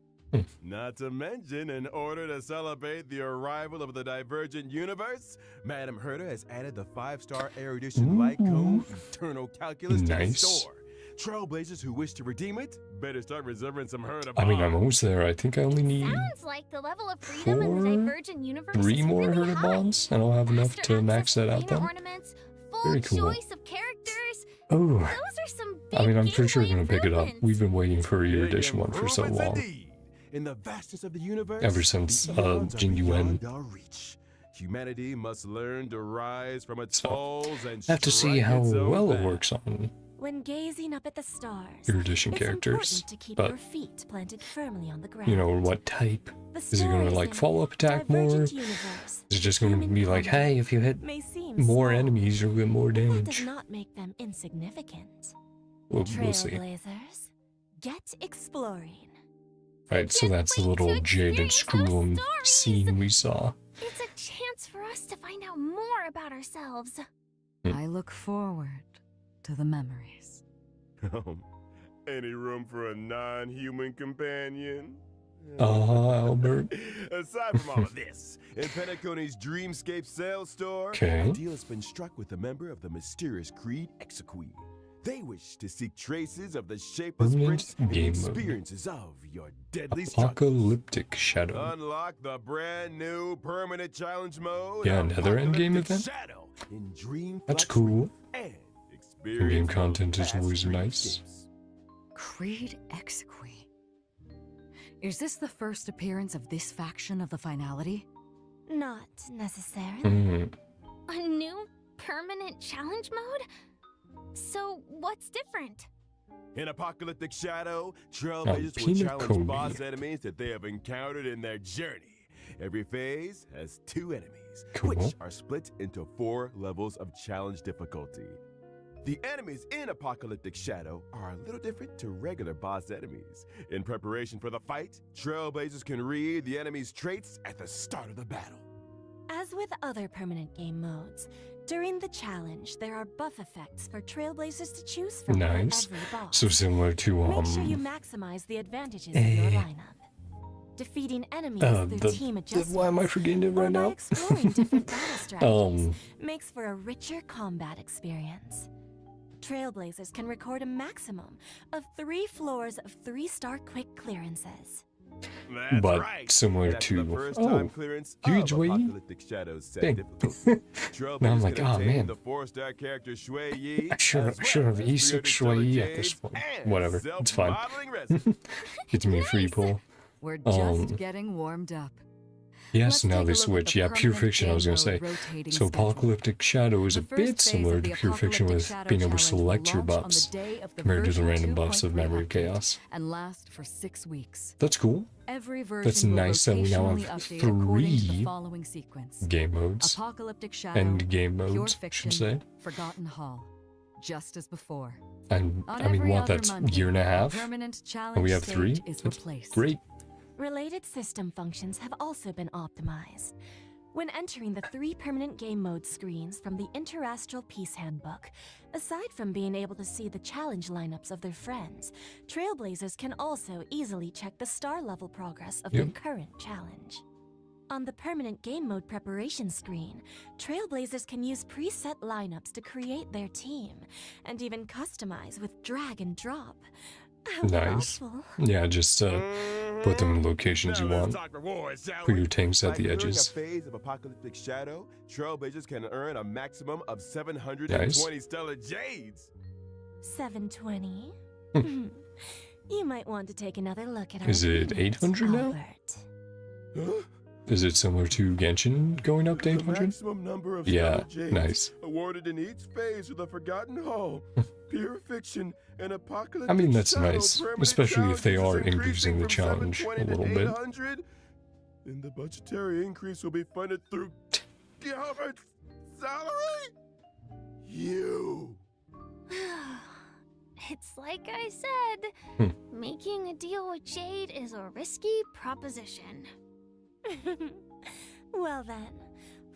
Not to mention, in order to celebrate the arrival of the Divergent Universe, Madam Herta has added the 5-star erudition light cone Eternal Calculus to the Nice. store. Trailblazers who wish to redeem it better start reserving some Herta I mean, I'm bombs. almost there. I think I only need Sounds like the level of freedom in the 4, Divergent Universe 3 is more really Herta high. bombs, and I'll have enough Faster to max access that to out planar then. ornaments, full Very cool. choice of characters. Oh, Those are some big I mean, I'm for sure gameplay gonna pick it up. improvements. We've been waiting for a Big edition one for so improvements long. indeed. In the vastness of the universe, Ever since, the eons are Jing Yuan beyond our reach. humanity must learn to rise from its So, falls and I have to see strike how its own well it path. works on When gazing up at the stars, Erudition it's characters, important to keep but your feet planted firmly on the ground. you know, what type? The Is it going to stories like in follow-up attack more? Divergent Is Universe, it just going to human be like, comedy hey, if you hit may seem more small, enemies, you'll get more but that does damage? not make them insignificant. We'll see. Trailblazers, get exploring. Right, so can't that's the wait to little Jade and experience those Scroom stories. scene we saw. It's a chance for us to find out more about ourselves. I look forward to the memories. Any room for a non-human companion? Albert. Aside from all of this, in Penacony's Dreamscape sales store, Okay. a deal has been struck with a member of the mysterious Creed Exequy. They wish to seek traces of the shapeless Permanent prince and the game mode. experiences of your deadly struggles. Apocalyptic Shadow. Unlock the brand new permanent challenge mode. Yeah, another endgame Apocalyptic event? Shadow in Dream That's Flex cool. and In-game experience content the is always past nice. dreamscapes. Creed Exequy. Is this the first appearance of this faction of the finality? Not necessarily. Mm. A new permanent challenge mode? So, what's different? In Apocalyptic Shadow, Trailblazers will Peanut challenge Cody. boss enemies that they have encountered in their journey. Every phase has 2 enemies, Cool. which are split into 4 levels of challenge difficulty. The enemies in Apocalyptic Shadow are a little different to regular boss enemies. In preparation for the fight, Trailblazers can read the enemy's traits at the start of the battle. As with other permanent game modes, during the challenge, there are buff effects for Trailblazers to choose from Nice. for every boss. So similar to Make sure you maximize the advantages of your lineup. Defeating enemies through team adjustments, why am I forgetting it or right by now? exploring different battle strategies, makes for a richer combat experience. Trailblazers can record a maximum of 3 floors of 3-star quick clearances. That's But right. similar That's to- the first oh, time clearance huge of way. Apocalyptic Shadow's set Dang. difficulty. Trailblazers Now I'm like, can oh, obtain man. the 4-star character Shui Yi. I should as have well as E6 300 Shui at this stellar point. jades and Whatever, it's fine. self-modeling resin. Gets me a free pull. We're just Um, getting warmed up. Yes, Let's now take a they look at switch. the Yeah, Pure permanent Fiction, I was game going to say. mode rotating So schedule. Apocalyptic Shadow is a The first bit phase similar of to the Pure Fiction Apocalyptic with Shadow being able to Challenge select will your launch on the buffs day of the compared to the version random buffs of 2.3 Memory of update Chaos. and last for 6 weeks. That's cool. Every version That's will nice that we now rotationally have update according to the 3 following sequence. game modes. Apocalyptic Shadow, And game Pure modes, I Fiction, should say. Forgotten Hall. Just as before. And On I mean, every what, other that's Monday, a year and a half? Permanent challenge And we have stage 3? is That's replaced. great. Related system functions have also been optimized. When entering the 3 permanent game mode screens from the Interastral Peace Handbook, aside from being able to see the challenge lineups of their friends, Trailblazers can also easily check the star level progress of their Yep. current challenge. On the permanent game mode preparation screen, Trailblazers can use preset lineups to create their team, and even customize with drag and drop. How Nice. thoughtful. Yeah, just put them in locations Now you let's want. talk rewards, shall Put we? your tanks at By the clearing edges. a phase of Apocalyptic Shadow, Trailblazers can earn a maximum of 720 stellar jades. 720. Hmm. You might want to take another look at our Is it agreement, 800 now? Albert. Huh? Is it similar to Genshin going up to The 800? maximum number of Yeah, stellar jades nice. awarded in each phase of the Forgotten Hall. Pure Fiction and Apocalyptic I mean, that's Shadow nice, permanent especially if they challenges are is increasing the from challenge a 720 little to bit. 800. Then the budgetary increase will be funded through Albert's salary. You. It's like I said, making a deal with Jade is a risky proposition. Well then,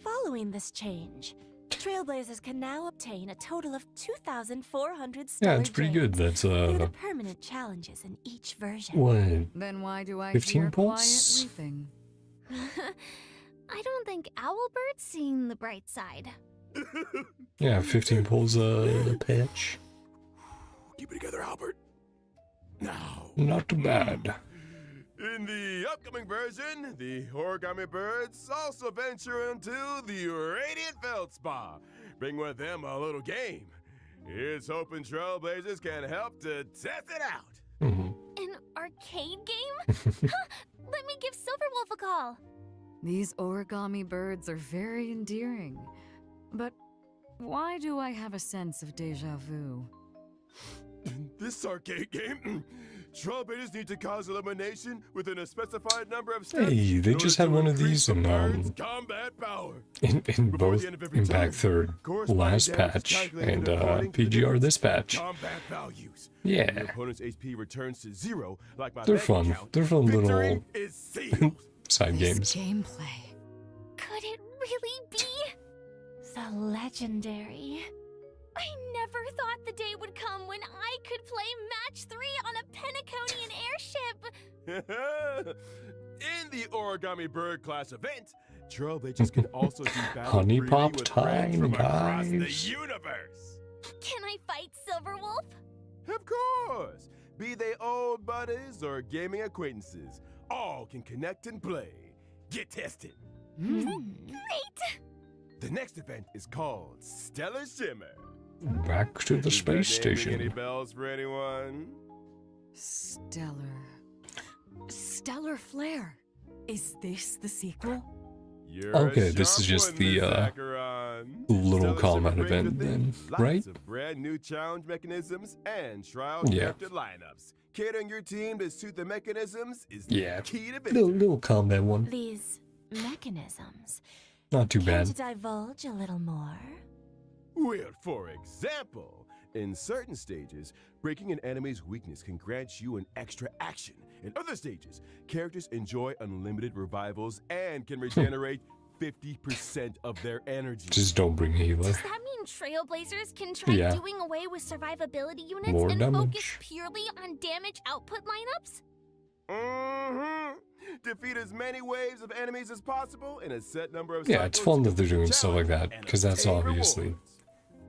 following this change, Trailblazers can now obtain a total of 2,400 stellar Yeah, it's pretty jades good. That's, through the permanent challenges in each version. what? Then why do I 15 hear pulse? quiet weeping? I don't think Owlbird's seen the bright side. Yeah, 15 pulls a patch. Keep it together, Albert. Now. Not too bad. In the upcoming version, the origami birds also venture into the Radiant Feldspa, bring with them a little game. Here's hoping Trailblazers can help to test it out. Hmm. An arcade game? Huh, let me give Silverwolf a call. These origami birds are very endearing. But why do I have a sense of deja vu? This arcade game, Trailblazers need to cause elimination within a specified number of steps. Hey, they in just order had to one of increase these the in bird's combat power. in Before both the end of every Impact turn, 3rd corresponding last damage patch calculated and according to the PGR this bird's patch. combat values. Yeah. When your opponent's HP returns to 0, like my They're bank fun. account, They're fun victory little is sealed. side This games. gameplay. Could it really be? The legendary. I never thought the day would come when I could play match 3 on a Penaconian airship. In the Origami Bird class event, Trailblazers can also do battle Honey freely pop with friends from time, across the guys. universe. Can I fight Silverwolf? Of course! Be they old buddies or gaming acquaintances, all can connect and play. Get tested. Great! The next event is called Stellar Shimmer. Back to the Is that space name ring Any station. bells for anyone? Stellar flare. Is this the sequel? You're Okay, a this is sharp just one, the, Miss Acheron. little Stellar combat Shimmer brings event with it then, lots right? of brand new challenge mechanisms and trial Yeah. crafted lineups. Catering your team to suit the mechanisms is Yeah. the key to Little, victory. little combat one. These mechanisms. Not too Care to bad. divulge a little more? Well, for example, in certain stages, breaking an enemy's weakness can grant you an extra action. In other stages, characters enjoy unlimited revivals and can regenerate 50% of their energy. Just don't bring Hela. Does that mean Trailblazers can try Yeah. doing away with survivability units More and focus damage. purely on damage output lineups? Mm-hmm. Defeat as many waves of enemies as possible in a set number of Yeah, it's cycles fun to that they're doing complete stuff like challenge that, and 'cause that's obtain obviously rewards.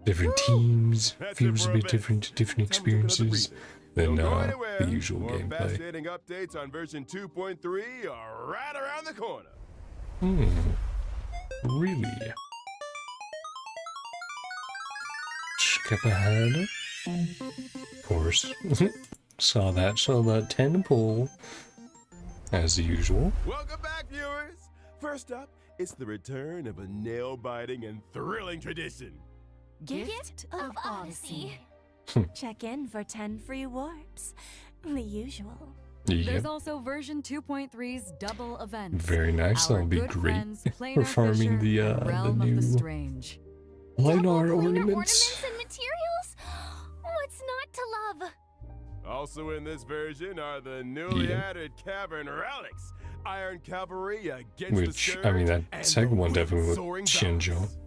different Woo! teams, That's it feels a for bit bit. different, different Time to take another experiences breather. than Don't go anywhere. the usual More gameplay. fascinating updates on version 2.3 are right around the corner. Really? Skip ahead. Of course. saw that tentacle. As usual. Welcome back, viewers. First up, it's the return of a nail-biting and thrilling tradition. Gift of Odyssey. Check in for 10 free warps. The usual. Yep. There's also version 2.3's double event. Very nice. Our That'll be good great friends, for Planar farming Fisher and the Realm of new the Strange. linar Double planar ornaments. and materials? What's not to love? Also in this version are the newly Yeah. added Cavern Relics. Iron Cavalry against the Which, I mean, Scourge that and second the one definitely looked soaring Shinjo. balance.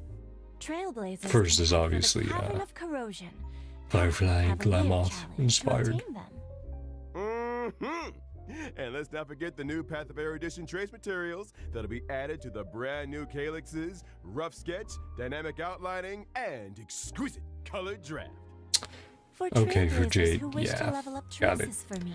Trailblazers. First can is head for the obviously, Cavern of Corrosion. Firefly Cavalier Glamoth challenge to inspired. obtain them. Mm-hmm. And let's not forget the new Path of Air Edition trace materials that'll be added to the brand new calyxes, rough sketch, dynamic outlining, and exquisite colored draft. For Okay, for Trailblazers Jade, who wish yeah, to level up got it. traces for me,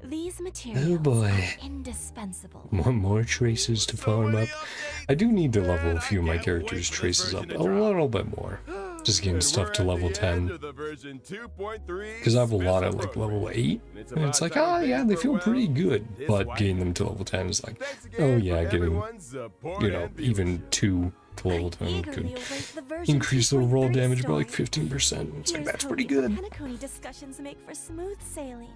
these materials boy. are indispensable. More traces to So farm many up. updates, I do need to and level a I few of my can't characters' wait for this traces up version a to drop. little bit more. Just getting And stuff we're to at level the 10. end of the version 2.3 Because I have a lot at special like level program. 8. And it's And it's about like, time oh to yeah, thank they you feel for, pretty well, good. this But wife. getting them to level 10 is like, Thanks oh again yeah, for getting, everyone's support you know, and even viewership. 2 to level I 10 eagerly could await the version increase the overall 2.3 damage by like story. 15%. It's like, Here's that's pretty hoping good. the Penacony discussions make for smooth sailing.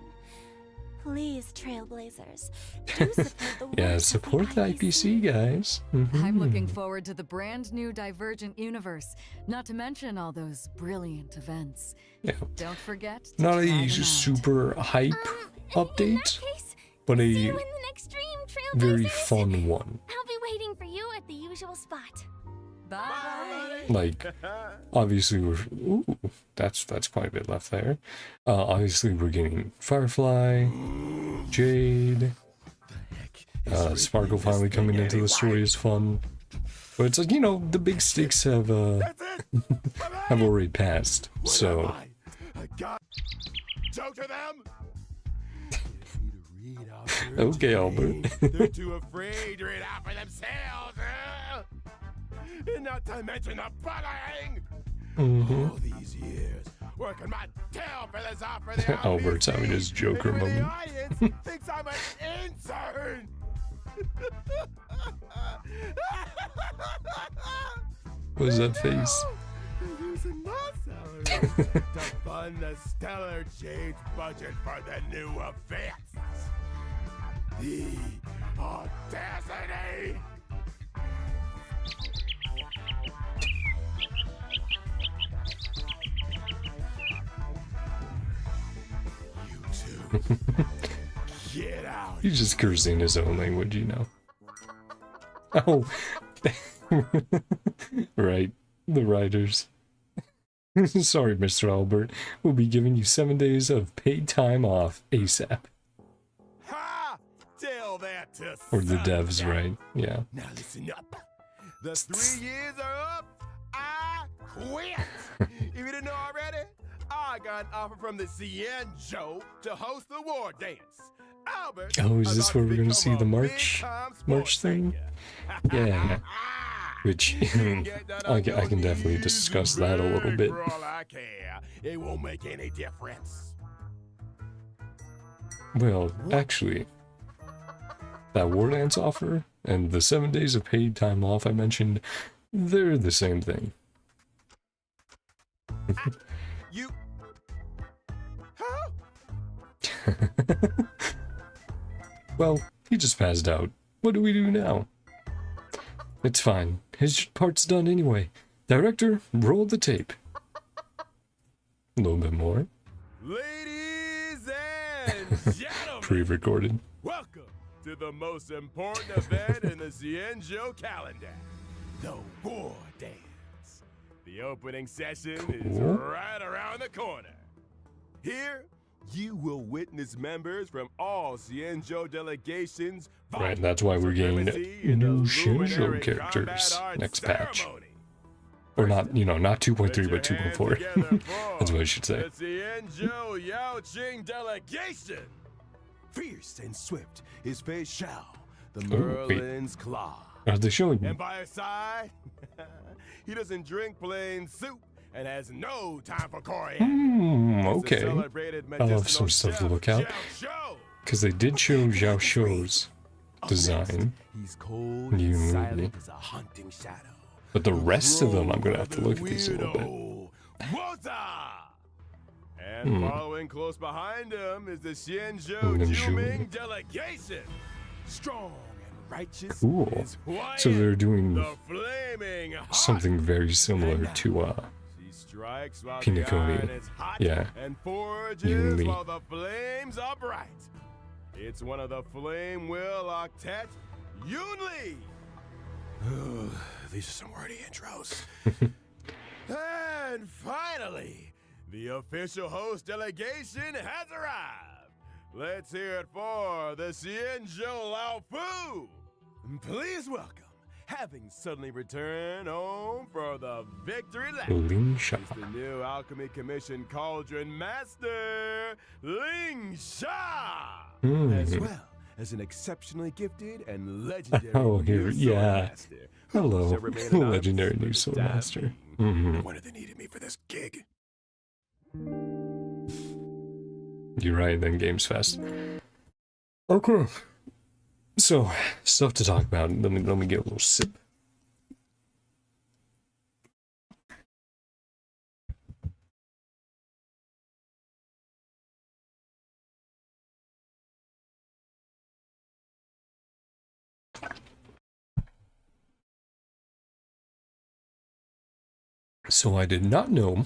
Please, Trailblazers, do support the Yeah, work of support the IPC, guys. I'm looking Mhm. forward to the brand new Divergent universe, not to mention all those brilliant events. Yeah. Don't forget to Not try them a out. super hype In update, that case, but see you a in the next stream, very Trailblazers. fun one. I'll be waiting for you at the usual spot. Bye. Like, obviously we're that's quite a bit left there. Obviously we're getting Firefly, Jade, Sparkle finally coming into the story is fun. But it's like, you know, the big sticks have That's it. have already passed. What So am I? God. Joke to them. Need to read out their Okay, Albert. name. They're too afraid to read out for themselves. And not to mention the bullying. mhm. All these years working my tail for this off for the Albert's IPC, having his Joker and even moment. The audience thinks I'm an intern. What is that face? Using my salary to fund the stellar change budget for the new events. The audacity! You two, get out. He's just cursing his own language, you know. Oh, right, the writers. Sorry, Mr. Albert. We'll be giving you 7 days of paid time off ASAP. Ha! Tell that to Or the Sunday. devs, right? Yeah. Now listen up. The 3 years are up. I quit. If you didn't know already, I got an offer from the CN Joe to host the war dance. Albert, Oh, is this about where to we're gonna become see a the March big-time sports thing? figure. Yeah. Which You can get that on I can your definitely knees discuss and that a little beg bit. For all I care. It won't make any difference. Well, actually, that war dance offer and the 7 days of paid time off I mentioned, they're the same thing. You. Huh? Well, he just passed out. What do we do now? It's fine. His part's done anyway. Director, roll the tape. A little bit more. Ladies and gentlemen, Pre-recorded. welcome to the most important event in the Cienjo calendar, the War Dance. The opening session is Cool. right around the corner. Here, you will witness members from all Cienjo delegations Right, that's why we're getting supremacy in the new Shinjo luminary characters combat arts next patch. ceremony. Or not, you know, not 2.3, Put your but hands 2.4. together for That's what I should say. The Cienjo Yaoqing delegation. Fierce and swift is Fei Xiao, the Oh, wait. Merlin's Claw. Are they showing And by his side, he doesn't drink plain soup and has no time for coriander. He's the okay. celebrated I'll have some medicinal stuff to chef, look out. Zhao Shou. Because they did show Zhao Shou's design, He's cold New and movie. silent as a hunting shadow. but the rest of them, I'm gonna have to look at these a little bit. Wota! And following close behind him is the Xianzhou Xianzhou. Juming delegation. Strong and righteous. Cool. is Huai, So they're doing the flaming hot. something very similar to She strikes while Pinakoni. the iron is hot Yeah. and forages Yumi. while the flames are bright. It's one of the Flame Will Octet, Yunli. These are some wordy intros. And finally, the official host delegation has arrived. Let's hear it for the Xianzhou Lao Fu. Please welcome, having suddenly returned home for the victory lap. Ling Sha. It's the new Alchemy Commission Cauldron Master, Ling Sha, as well as an exceptionally gifted and legendary Oh, here, new sword yeah. master, who Hello, shall remain anonymous legendary for new the sword time master. being. When they needed me for this gig. You're right, then Games Fest. Okay. So, stuff to talk about. Let me get a little sip. So I did not know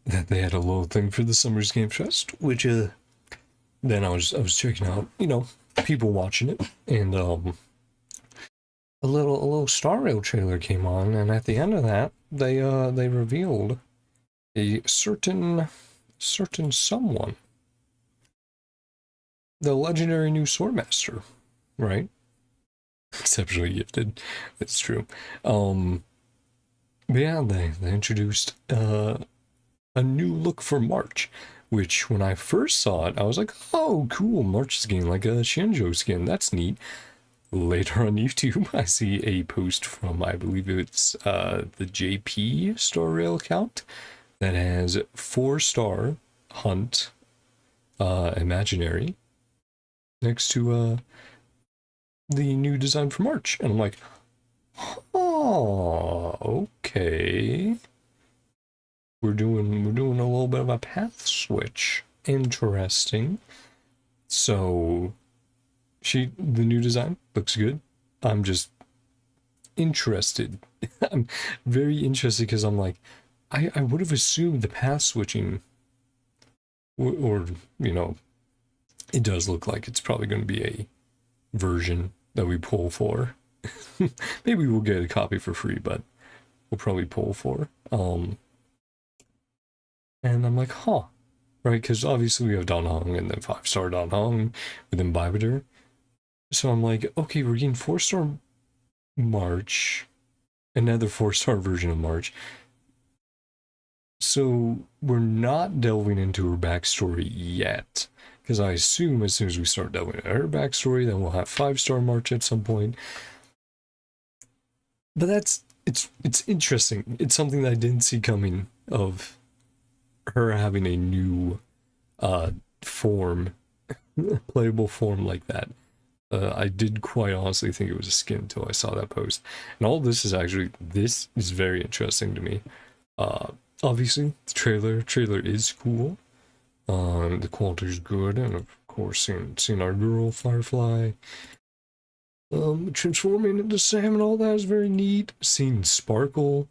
that they had a little thing for the Summer's Game Fest, which then I was checking out, you know, people watching it, and a little Star Rail trailer came on, and at the end of that, they revealed a certain someone, the legendary new Swordmaster, right? Exceptionally gifted. It's true. But yeah, they introduced a new look for March, which when I first saw it, I was like, oh, cool, March is getting like a Shinjo skin. That's neat. Later on YouTube, I see a post from, I believe it's the JP Star Rail account that has 4-star Hunt Imaginary next to the new design for March. And I'm like, oh, okay. We're doing a little bit of a path switch. Interesting. So the new design looks good. I'm just interested. I'm very interested because I'm like, I would have assumed the path switching, or you know, it does look like it's probably going to be a version that we pull for. Maybe we'll get a copy for free, but we'll probably pull for. And I'm like, huh, right? Because obviously we have Dan Heng and then 5-star Dan Heng within Bybiter. So I'm like, okay, we're getting 4-star March, another 4-star version of March. So we're not delving into her backstory yet, because I assume as soon as we start delving into her backstory, then we'll have 5-star March at some point. But it's interesting. It's something that I didn't see coming, of her having a new form, playable form like that. I did quite honestly think it was a skin until I saw that post. And all this is very interesting to me. Obviously, the trailer is cool. The quality is good, and of course, seeing our girl Firefly transforming into Sam and all that is very neat. Seeing Sparkle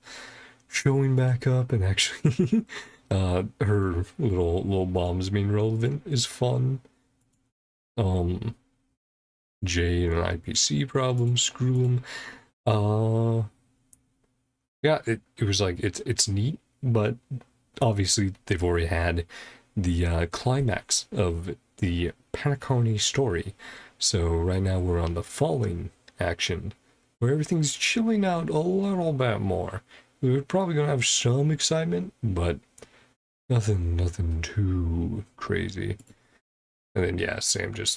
showing back up and actually her little bombs being relevant is fun. Jay and an IPC problem, screw them. Yeah, it was like it's neat, but obviously they've already had the climax of the Panaconi story. So right now we're on the falling action, where everything's chilling out a little bit more. We're probably gonna have some excitement, but nothing too crazy. And then yeah, Sam and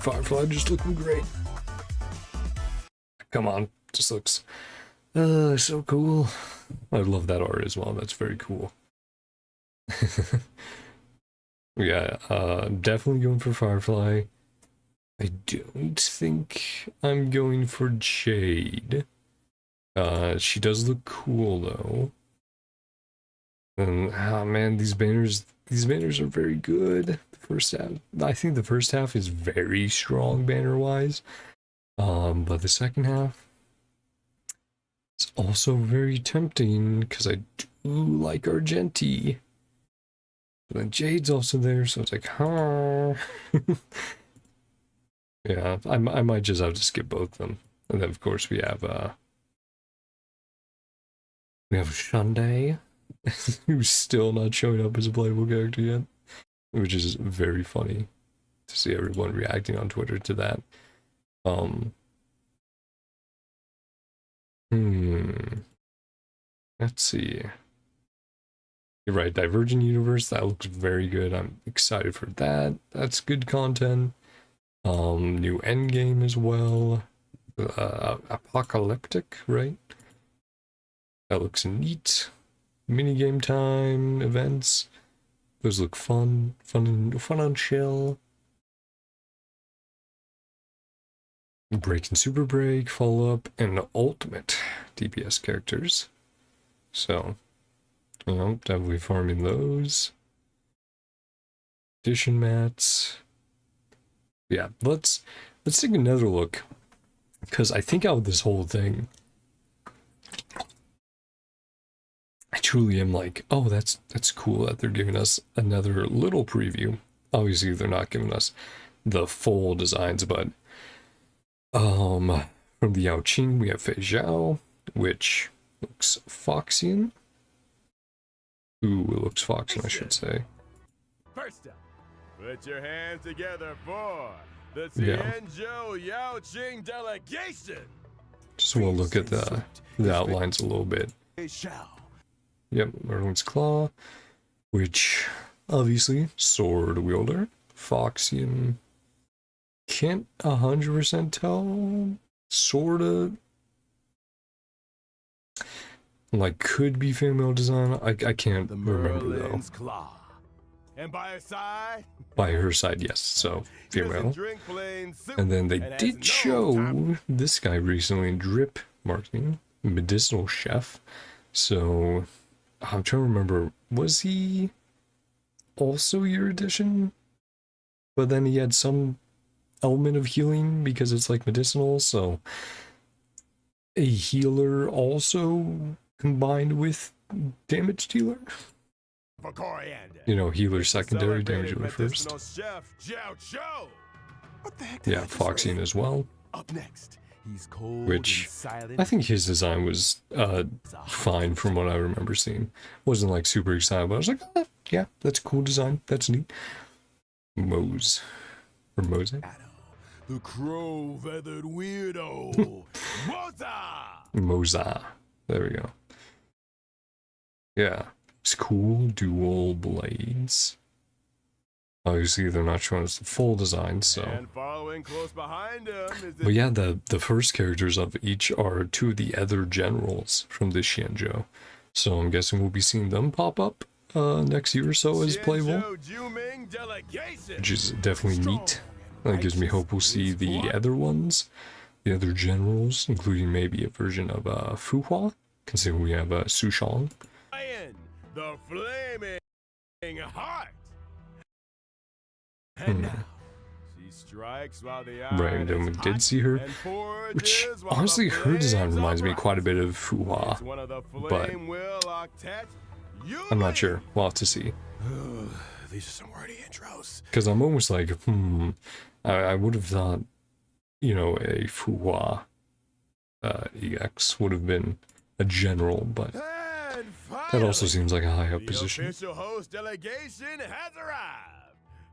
Firefly just looking great. Come on, just looks so cool. I love that art as well. That's very cool. Yeah, definitely going for Firefly. I don't think I'm going for Jade. She does look cool though. And oh man, these banners are very good. The first half, I think the first half is very strong banner wise. But the second half, it's also very tempting because I do like Argenti. But then Jade's also there, so it's like, huh. Yeah, I might just have to skip both of them. And then of course we have Shunday, who's still not showing up as a playable character yet, which is very funny to see everyone reacting on Twitter to that. Let's see. You're right, Divergent Universe, that looks very good. I'm excited for that. That's good content. New endgame as well. Apocalyptic, right? That looks neat. Minigame time, events. Those look fun and chill. Break and Super Break, Follow Up, and Ultimate DPS characters. So, you know, definitely farming those. Edition mats. Yeah, let's take another look, because I think out of this whole thing, I truly am like, oh, that's cool that they're giving us another little preview. Obviously, they're not giving us the full designs, but from the Yao Qing, we have Fei Zhao, which looks Foxian. Ooh, it looks Foxian, I should say. First up, put your hands together for the Tianzhou Yao Qing delegation. Just want to look at the outlines a little bit. Yep, Merlin's Claw, which obviously sword wielder, Foxian. Can't 100% tell. Sorta. Like, could be female design. I can't remember though. Claw. And by her side, By her side, yes. So female. drink plain soup. And then they and has did no show top- this guy recently, Drip Marketing, medicinal chef. So I'm trying to remember, was he also your edition? But then he had some element of healing because it's like medicinal, so a healer also combined with damage dealer. for coriander. You know, healer secondary, damage dealer Medicinal first. Chef Jiao Cho. What the heck did Yeah, I just Foxian read? as well. Up next, he's cold Which and silent. I think his design was fine from what I remember seeing. Wasn't like super excited, but I was like, oh, yeah, that's a cool design. That's neat. Mose. Or Mose? The crow-feathered weirdo. Moza! Moza. There we go. Yeah. It's cool. Dual blades. Obviously, they're not showing us the full design, so. And following close behind him is But yeah, the first characters of each are two of the other generals from this Xianzhou. So I'm guessing we'll be seeing them pop up next year or so as playable, Xianzhou Juming delegation. which is definitely neat. That gives me hope we'll see the other ones, the other generals, including maybe a version of Fuhua, considering we have Su Shang. Lion, the flaming heart. And now, she strikes while the eye Right, and then we did see her, which honestly, her design reminds me quite a bit of Fuhua, but I'm not sure. We'll have to see. These are some wordy intros. Because I'm almost like, I would have thought, you know, a Fuhua EX would have been a general, but And that also finally, seems like a high up the position. official host delegation has arrived.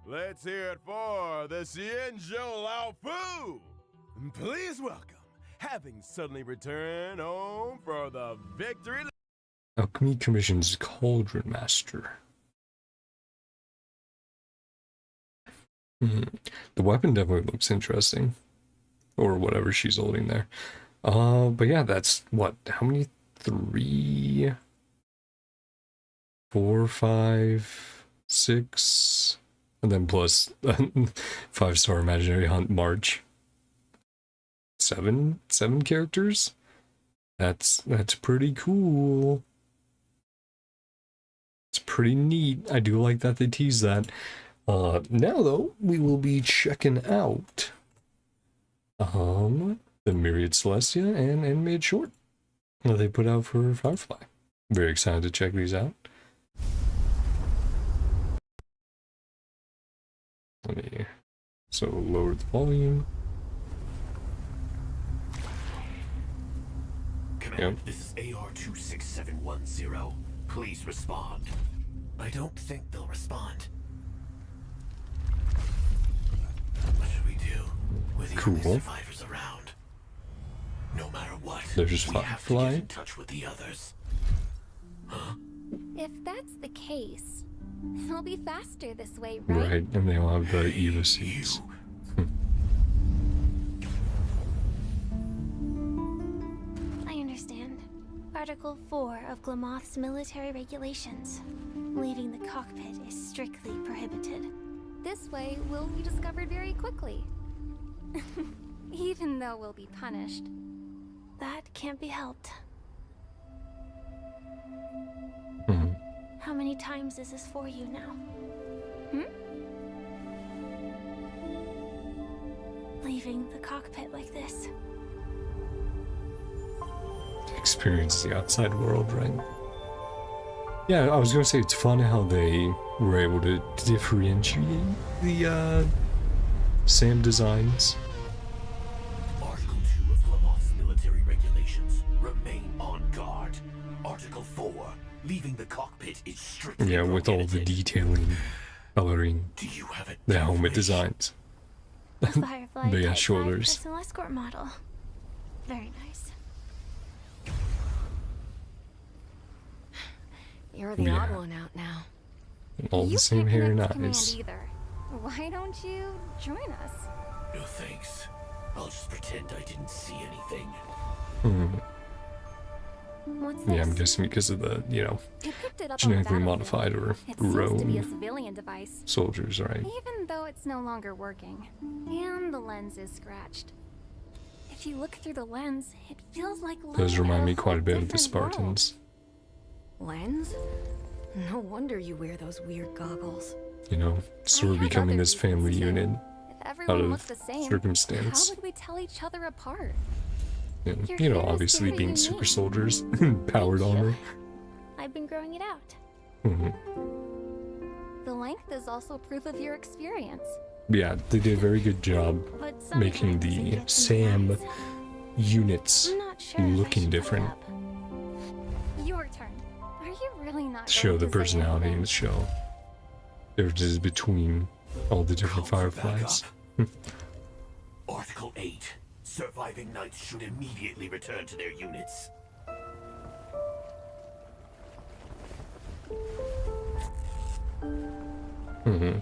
Let's hear it for the Xianzhou Lao Fu. Please welcome, having suddenly returned home for the victory. Alchemy Commission's Cauldron Master. The weapon definitely looks interesting. Or whatever she's holding there. But yeah, that's what? How many? 3, 4, 5, 6, and then plus 5-star Imaginary Hunt March. 7 characters? That's pretty cool. It's pretty neat. I do like that they tease that. Now though, we will be checking out the Myriad Celestia and animated short that they put out for Firefly. Very excited to check these out. Let me lower the volume. Command, this is AR-26710. Please respond. I don't think they'll respond. What should we do with the only Cool. survivors around? No matter what, There's just we have to Firefly. get in touch with the others. If that's the case, it'll be faster this way, right? Right, and they all have the Eva suits. I understand. Article 4 of Glamoth's military regulations. Leaving the cockpit is strictly prohibited. This way, we'll be discovered very quickly. Even though we'll be punished. That can't be helped. How many times is this for you now? Leaving the cockpit like this. Experience the outside world, right? Yeah, I was gonna say it's fun how they were able to differentiate the Sam designs. Article 2 of Glamoth's military regulations. Remain on guard. Article 4. Leaving the cockpit is strictly Yeah, with all the prohibited. detailing, coloring, Do you have it? the helmet designs. A Firefly Big ass Type 5 shoulders. personal escort model. Very nice. You're the Yeah. odd one out now. All You the same can't hair and connect to command eyes. either. Why don't you join us? No thanks. I'll just pretend I didn't see anything. What's Yeah, I'm this? guessing because of the, you know, You picked it up on genetically Battlefield. modified or It seems to be a grown civilian device, soldiers, right? even though it's no longer working. And the lens is scratched. If you look through the lens, it feels like Does looking remind at me a quite a whole bit of the different world. Spartans. Lens? No wonder you wear those weird goggles. You know, sort of I had becoming other this family reasons, too. unit If out everyone of looked the same, circumstance. how would we tell each other apart? And, Your you know, hair is obviously very being super unique. soldiers, powered Thank you. armor. I've been growing it out. Mhm. The length is also proof of your experience. Yeah, they did a very good job But making sometimes it the gets in Sam the eyes. units I'm not sure if I looking should put different. up. Your turn. Are you really not to show going the to say personality anything? and show differences between all the different Calls for fireflies. backup. Article 8. Surviving knights should immediately return to their units. Mm-hmm.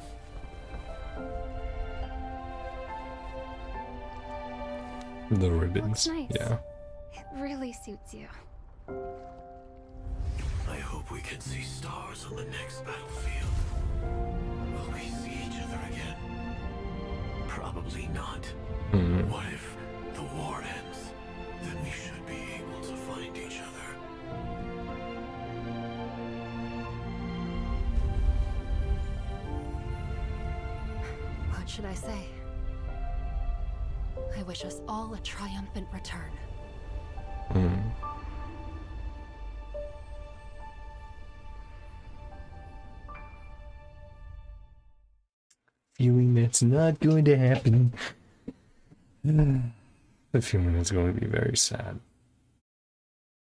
The ribbons. nice. Yeah. It really suits you. I hope we can see stars on the next battlefield. Will we see each other again? Probably not. Mhm. What if the war ends? Then we should be able to find each other. What should I say? I wish us all a triumphant return. Mhm. Feeling that's not going to happen. The feeling it's going to be very sad.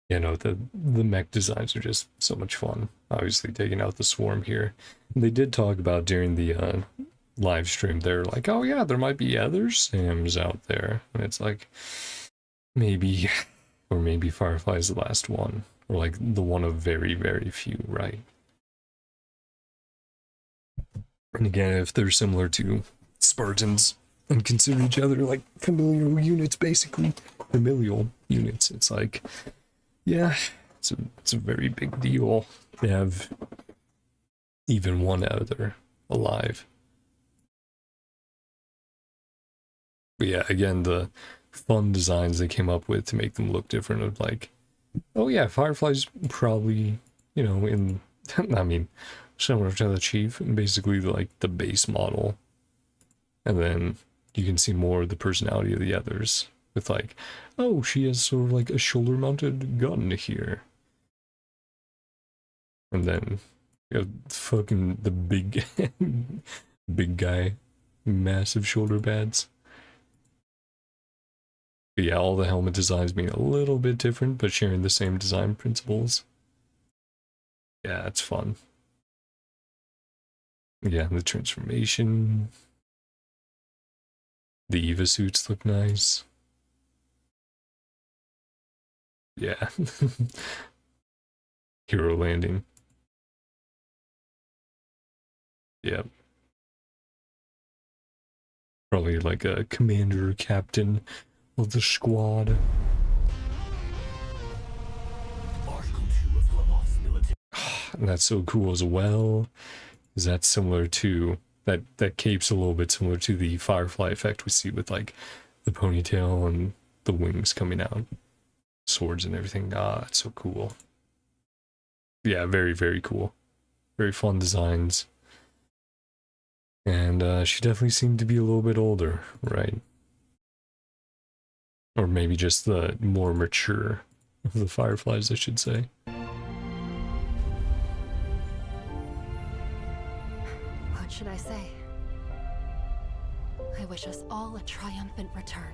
You know, the mech designs are just so much fun. Obviously, taking out the swarm here. They did talk about during the live stream, they're like, oh yeah, there might be other Sams out there. And it's like, maybe, or maybe Firefly's the last one. Or like the one of very, very few, right? And again, if they're similar to Spartans and consider each other like familial units, basically, familial units, it's like, yeah, it's a very big deal to have even one other alive. But yeah, again, the fun designs they came up with to make them look different of like, oh yeah, Firefly's probably, you know, in, I mean, similar to the Chief, and basically like the base model. And then you can see more of the personality of the others with like, oh, she has sort of like a shoulder mounted gun here. And then you have fucking the big big guy, massive shoulder pads. But yeah, all the helmet designs being a little bit different, but sharing the same design principles. Yeah, it's fun. Yeah, the transformation. The Eva suits look nice. Yeah. Hero landing. Yep. Probably like a commander or captain of the squad. Article 2 of Flamoth's military. And that's so cool as well. Is that similar to that cape's a little bit similar to the firefly effect we see with like the ponytail and the wings coming out, swords and everything. Ah, it's so cool. Yeah, very, very cool. Very fun designs. And she definitely seemed to be a little bit older, right? Or maybe just the more mature of the fireflies, I should say. What should I say? I wish us all a triumphant return.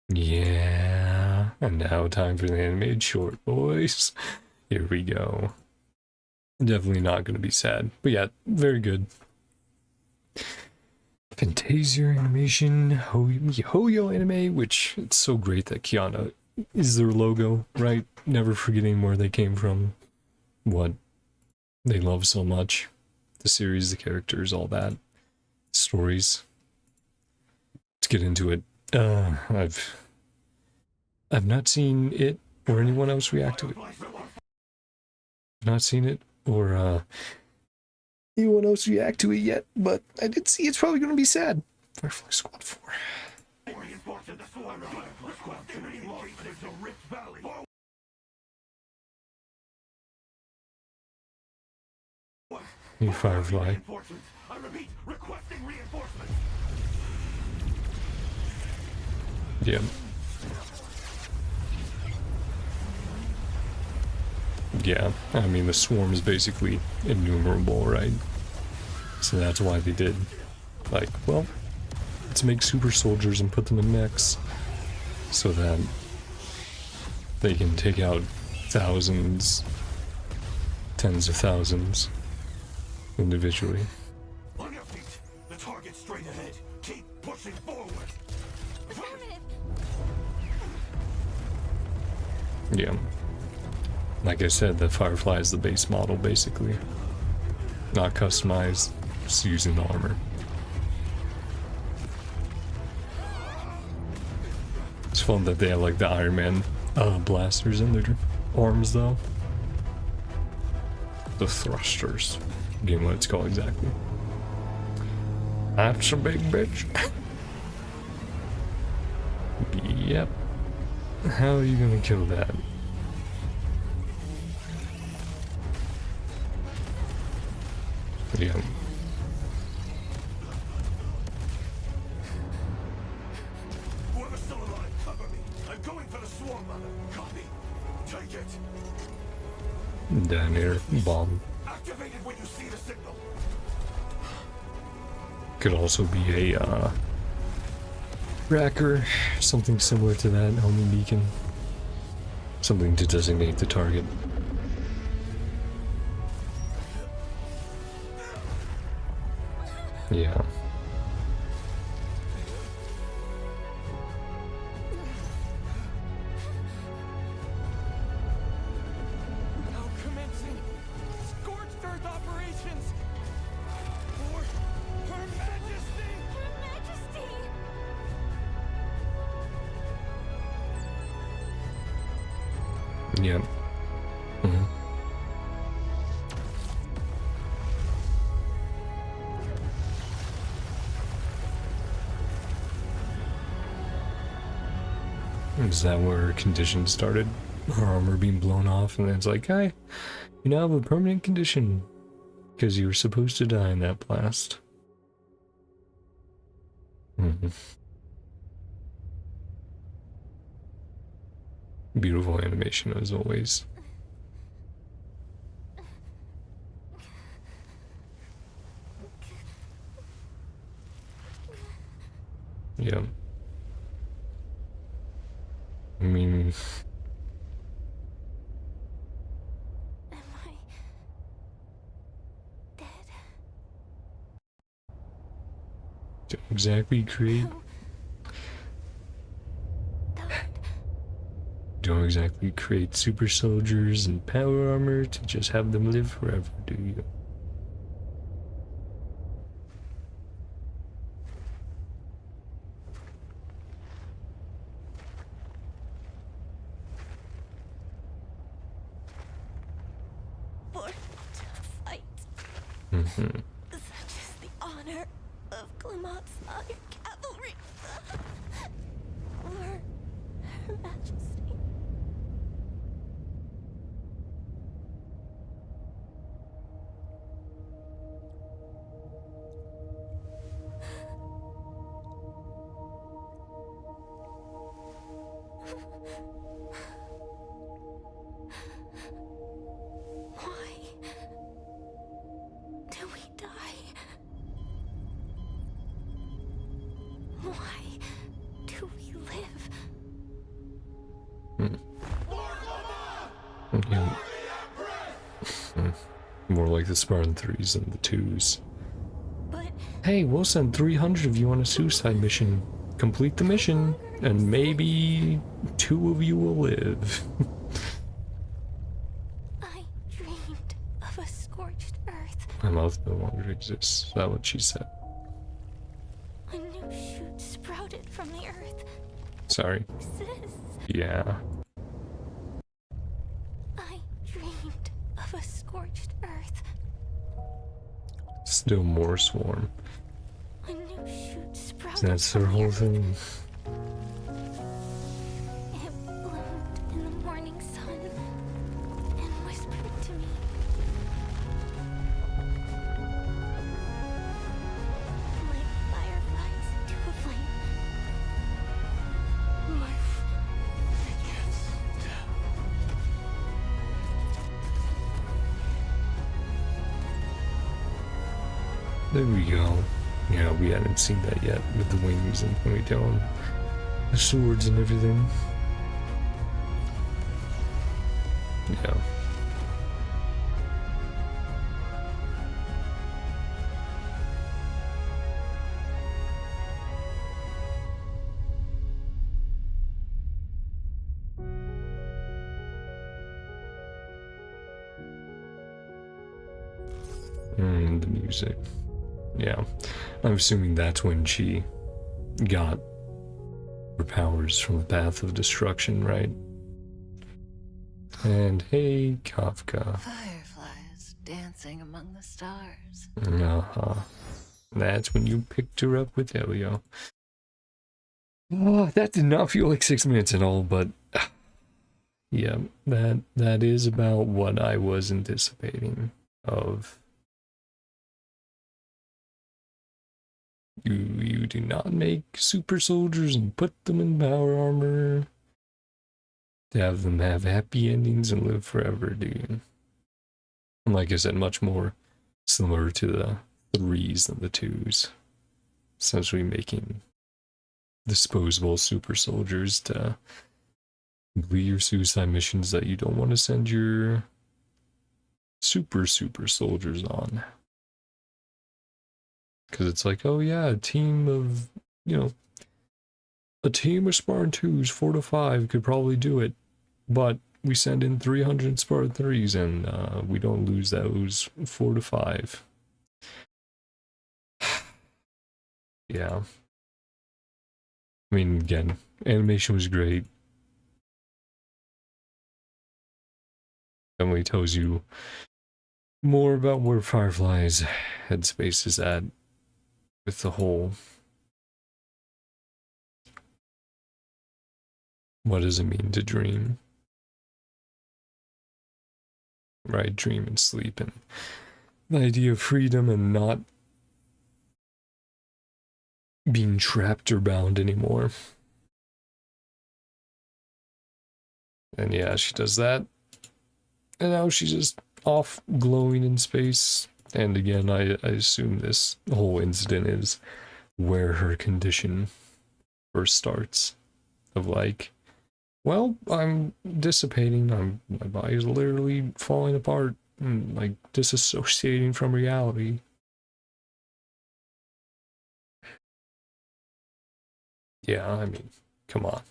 Yeah, and now time for the animated short, boys. Here we go. Definitely not going to be sad, but yeah, very good. Fantasia animation, Hoyo anime, which it's so great that Kiana is their logo, right? Never forgetting where they came from, what they love so much. The series, the characters, all that. Stories. Let's get into it. I've not seen it or anyone else react to it. Not seen it, or anyone else react to it yet, but I did see it's probably gonna be sad. Firefly Squad 4. New Firefly. Yeah. Yeah, I mean the swarm is basically innumerable, right? So that's why they did, like, well, let's make super soldiers and put them in mechs so that they can take out thousands, tens of thousands individually. On your feet. The target straight ahead. Keep pushing forward. Affirmative. Yeah. Like I said, the Firefly is the base model, basically. Not customized, just using the armor. It's fun that they have like the Iron Man blasters in their arms, though. The thrusters. Again, what it's called exactly. That's a big bitch. Yep. How are you gonna kill that? Yeah. Whoever's still alive, cover me. I'm going for the swarm mother. Copy. Take it. Down here, bomb. Activated when you see the signal. Could also be a tracker, something similar to that, homing beacon. Something to designate the target. Yeah. Now commencing scorched earth operations for Her Majesty. Her Majesty. Yeah. Mm-hmm. Is that where condition started? Her armor being blown off, and then it's like, hey, you now have a permanent condition because you were supposed to die in that blast. Mm-hmm. Beautiful animation as always. Yeah. I mean, Am I dead? don't exactly create, don't exactly create super soldiers and power armor to just have them live forever, do you? Born to fight. Mm-hmm. Such is the honor of Glamot's Iron Cavalry. Or Her Majesty. Why do we die? Why do we live? Yeah. More like the Spartan 3s than the 2s. But Hey, we'll send 300 of you on a suicide mission. Complete the mission, and maybe 2 of you will live. I dreamed of a scorched earth. My mouth no longer exists. Is that what she said? A new shoot sprouted from the earth. Sorry. Sis, Yeah. scorched earth. Still more swarm. A new shoot sprouted. That's their whole thing. It bloomed in the morning sun and whispered to me. Like fireflies to a flame. Life begets death. There we go. Yeah, we hadn't seen that yet with the wings and ponytail and the swords and everything. Yeah. The music. Yeah. I'm assuming that's when she got her powers from the path of destruction, right? And hey, Kafka. Fireflies dancing among the stars. Uh-huh. That's when you picked her up with Elio. Oh, that did not feel like 6 minutes at all, but yeah, that is about what I was anticipating of. You do not make super soldiers and put them in power armor to have them have happy endings and live forever, dude. And like I said, much more similar to the 3s than the 2s. Essentially making disposable super soldiers to complete your suicide missions that you don't want to send your super soldiers on. Because it's like, oh yeah, a team of Spartan 2s, 4 to 5 could probably do it. But we send in 300 Spartan 3s and we don't lose those 4 to 5. Yeah. I mean, again, animation was great. Definitely tells you more about where Firefly's headspace is at with the whole. What does it mean to dream? Right, dream and sleep, and the idea of freedom and not being trapped or bound anymore. And yeah, she does that. And now she's just off glowing in space. And again, I assume this whole incident is where her condition first starts. Of like, well, I'm dissipating. My body's literally falling apart and like disassociating from reality. Yeah, I mean, come on.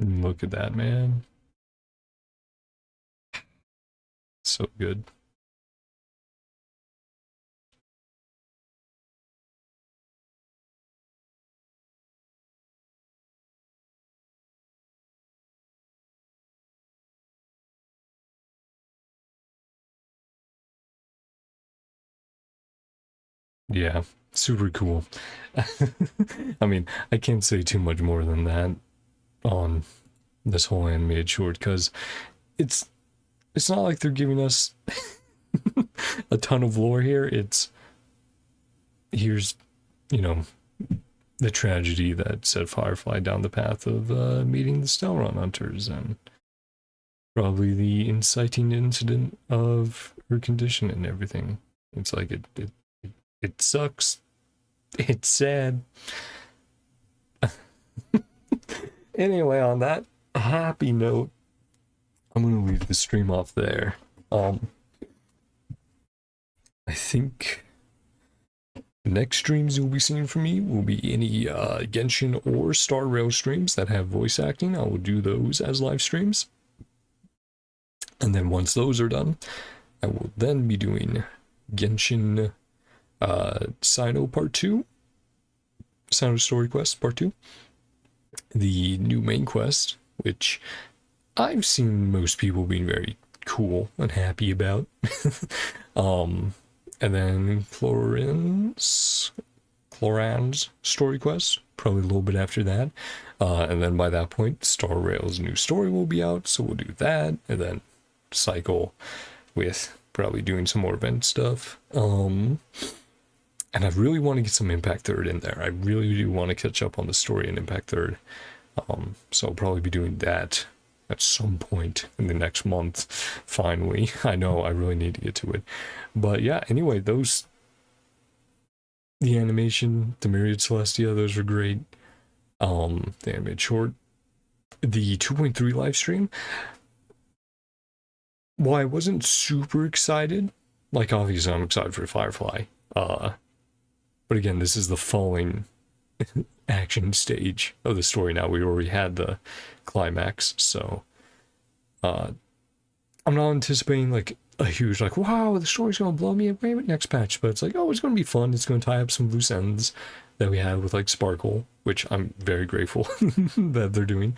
Look at that, man. So good. Yeah, super cool. I mean, I can't say too much more than that on this whole animated short, because it's not like they're giving us a ton of lore here. It's here's the tragedy that set Firefly down the path of meeting the Stellron Hunters, and probably the inciting incident of her condition and everything. It's like it sucks. It's sad. Anyway, on that happy note, I'm gonna leave the stream off there. I think The next streams you'll be seeing from me will be any Genshin or Star Rail streams that have voice acting. I will do those as live streams. And then once those are done, I will then be doing Genshin Sino Part 2. Sino Story Quest Part 2. The new main quest, which I've seen most people being very cool and happy about. And then Cloran's story quest, probably a little bit after that. And then by that point, Star Rail's new story will be out, so we'll do that, and then cycle with probably doing some more event stuff. And I really want to get some Impact 3rd in there. I really do want to catch up on the story in Impact 3rd. So I'll probably be doing that at some point in the next month, finally. I know I really need to get to it. But yeah, anyway, the animation, the Myriad Celestia, those were great. The animated short. The 2.3 live stream, while I wasn't super excited, like obviously I'm excited for Firefly, but again, this is the falling action stage of the story now. We already had the climax, so I'm not anticipating like a huge like, wow, the story's gonna blow me away with next patch, but it's like, oh, it's gonna be fun. It's gonna tie up some loose ends that we had with like Sparkle, which I'm very grateful that they're doing.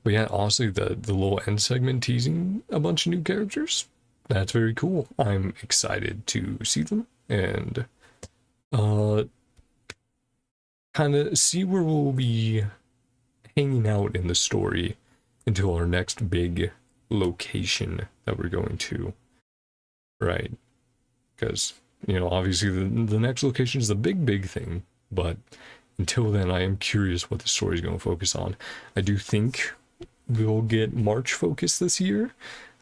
But yeah, honestly, the little end segment teasing a bunch of new characters, that's very cool. I'm excited to see them and kind of see where we'll be hanging out in the story until our next big location that we're going to, right? Because, you know, obviously the next location is the big thing, but until then I am curious what the story is going to focus on. I do think we'll get March focus this year,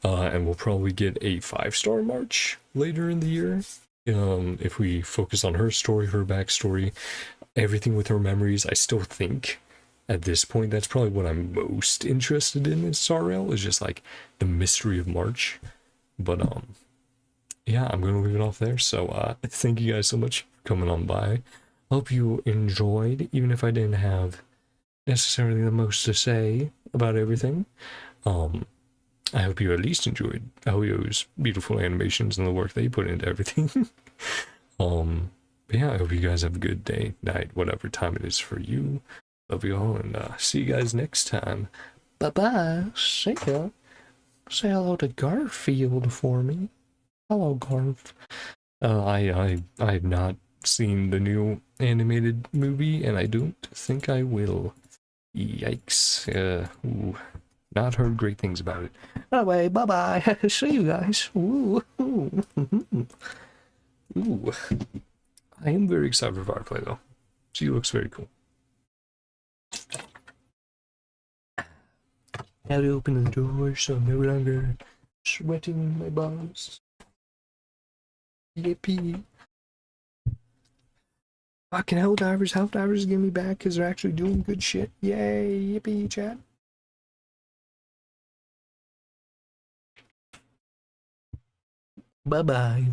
and we'll probably get a 5-star March later in the year. If we focus on her story, her backstory, everything with her memories. I still think at this point that's probably what I'm most interested in Star Rail, is just like the mystery of March. But yeah, I'm gonna leave it off there. So thank you guys so much for coming on by. Hope you enjoyed, even if I didn't have necessarily the most to say about everything. I hope you at least enjoyed Elio's beautiful animations and the work they put into everything. But yeah, I hope you guys have a good day, night, whatever time it is for you. Love you all, and see you guys next time. Bye-bye. See ya. Say hello to Garfield for me. Hello, Garf. I have not seen the new animated movie, and I don't think I will. Yikes. Ooh. Not heard great things about it. Anyway, bye-bye. See you guys. Ooh. Ooh. I am very excited for Firefly, though. She looks very cool. Had to open the door so I'm no longer sweating my balls. Yippee. Fucking Helldivers get me back because they're actually doing good shit. Yay, yippee, chat. Bye-bye.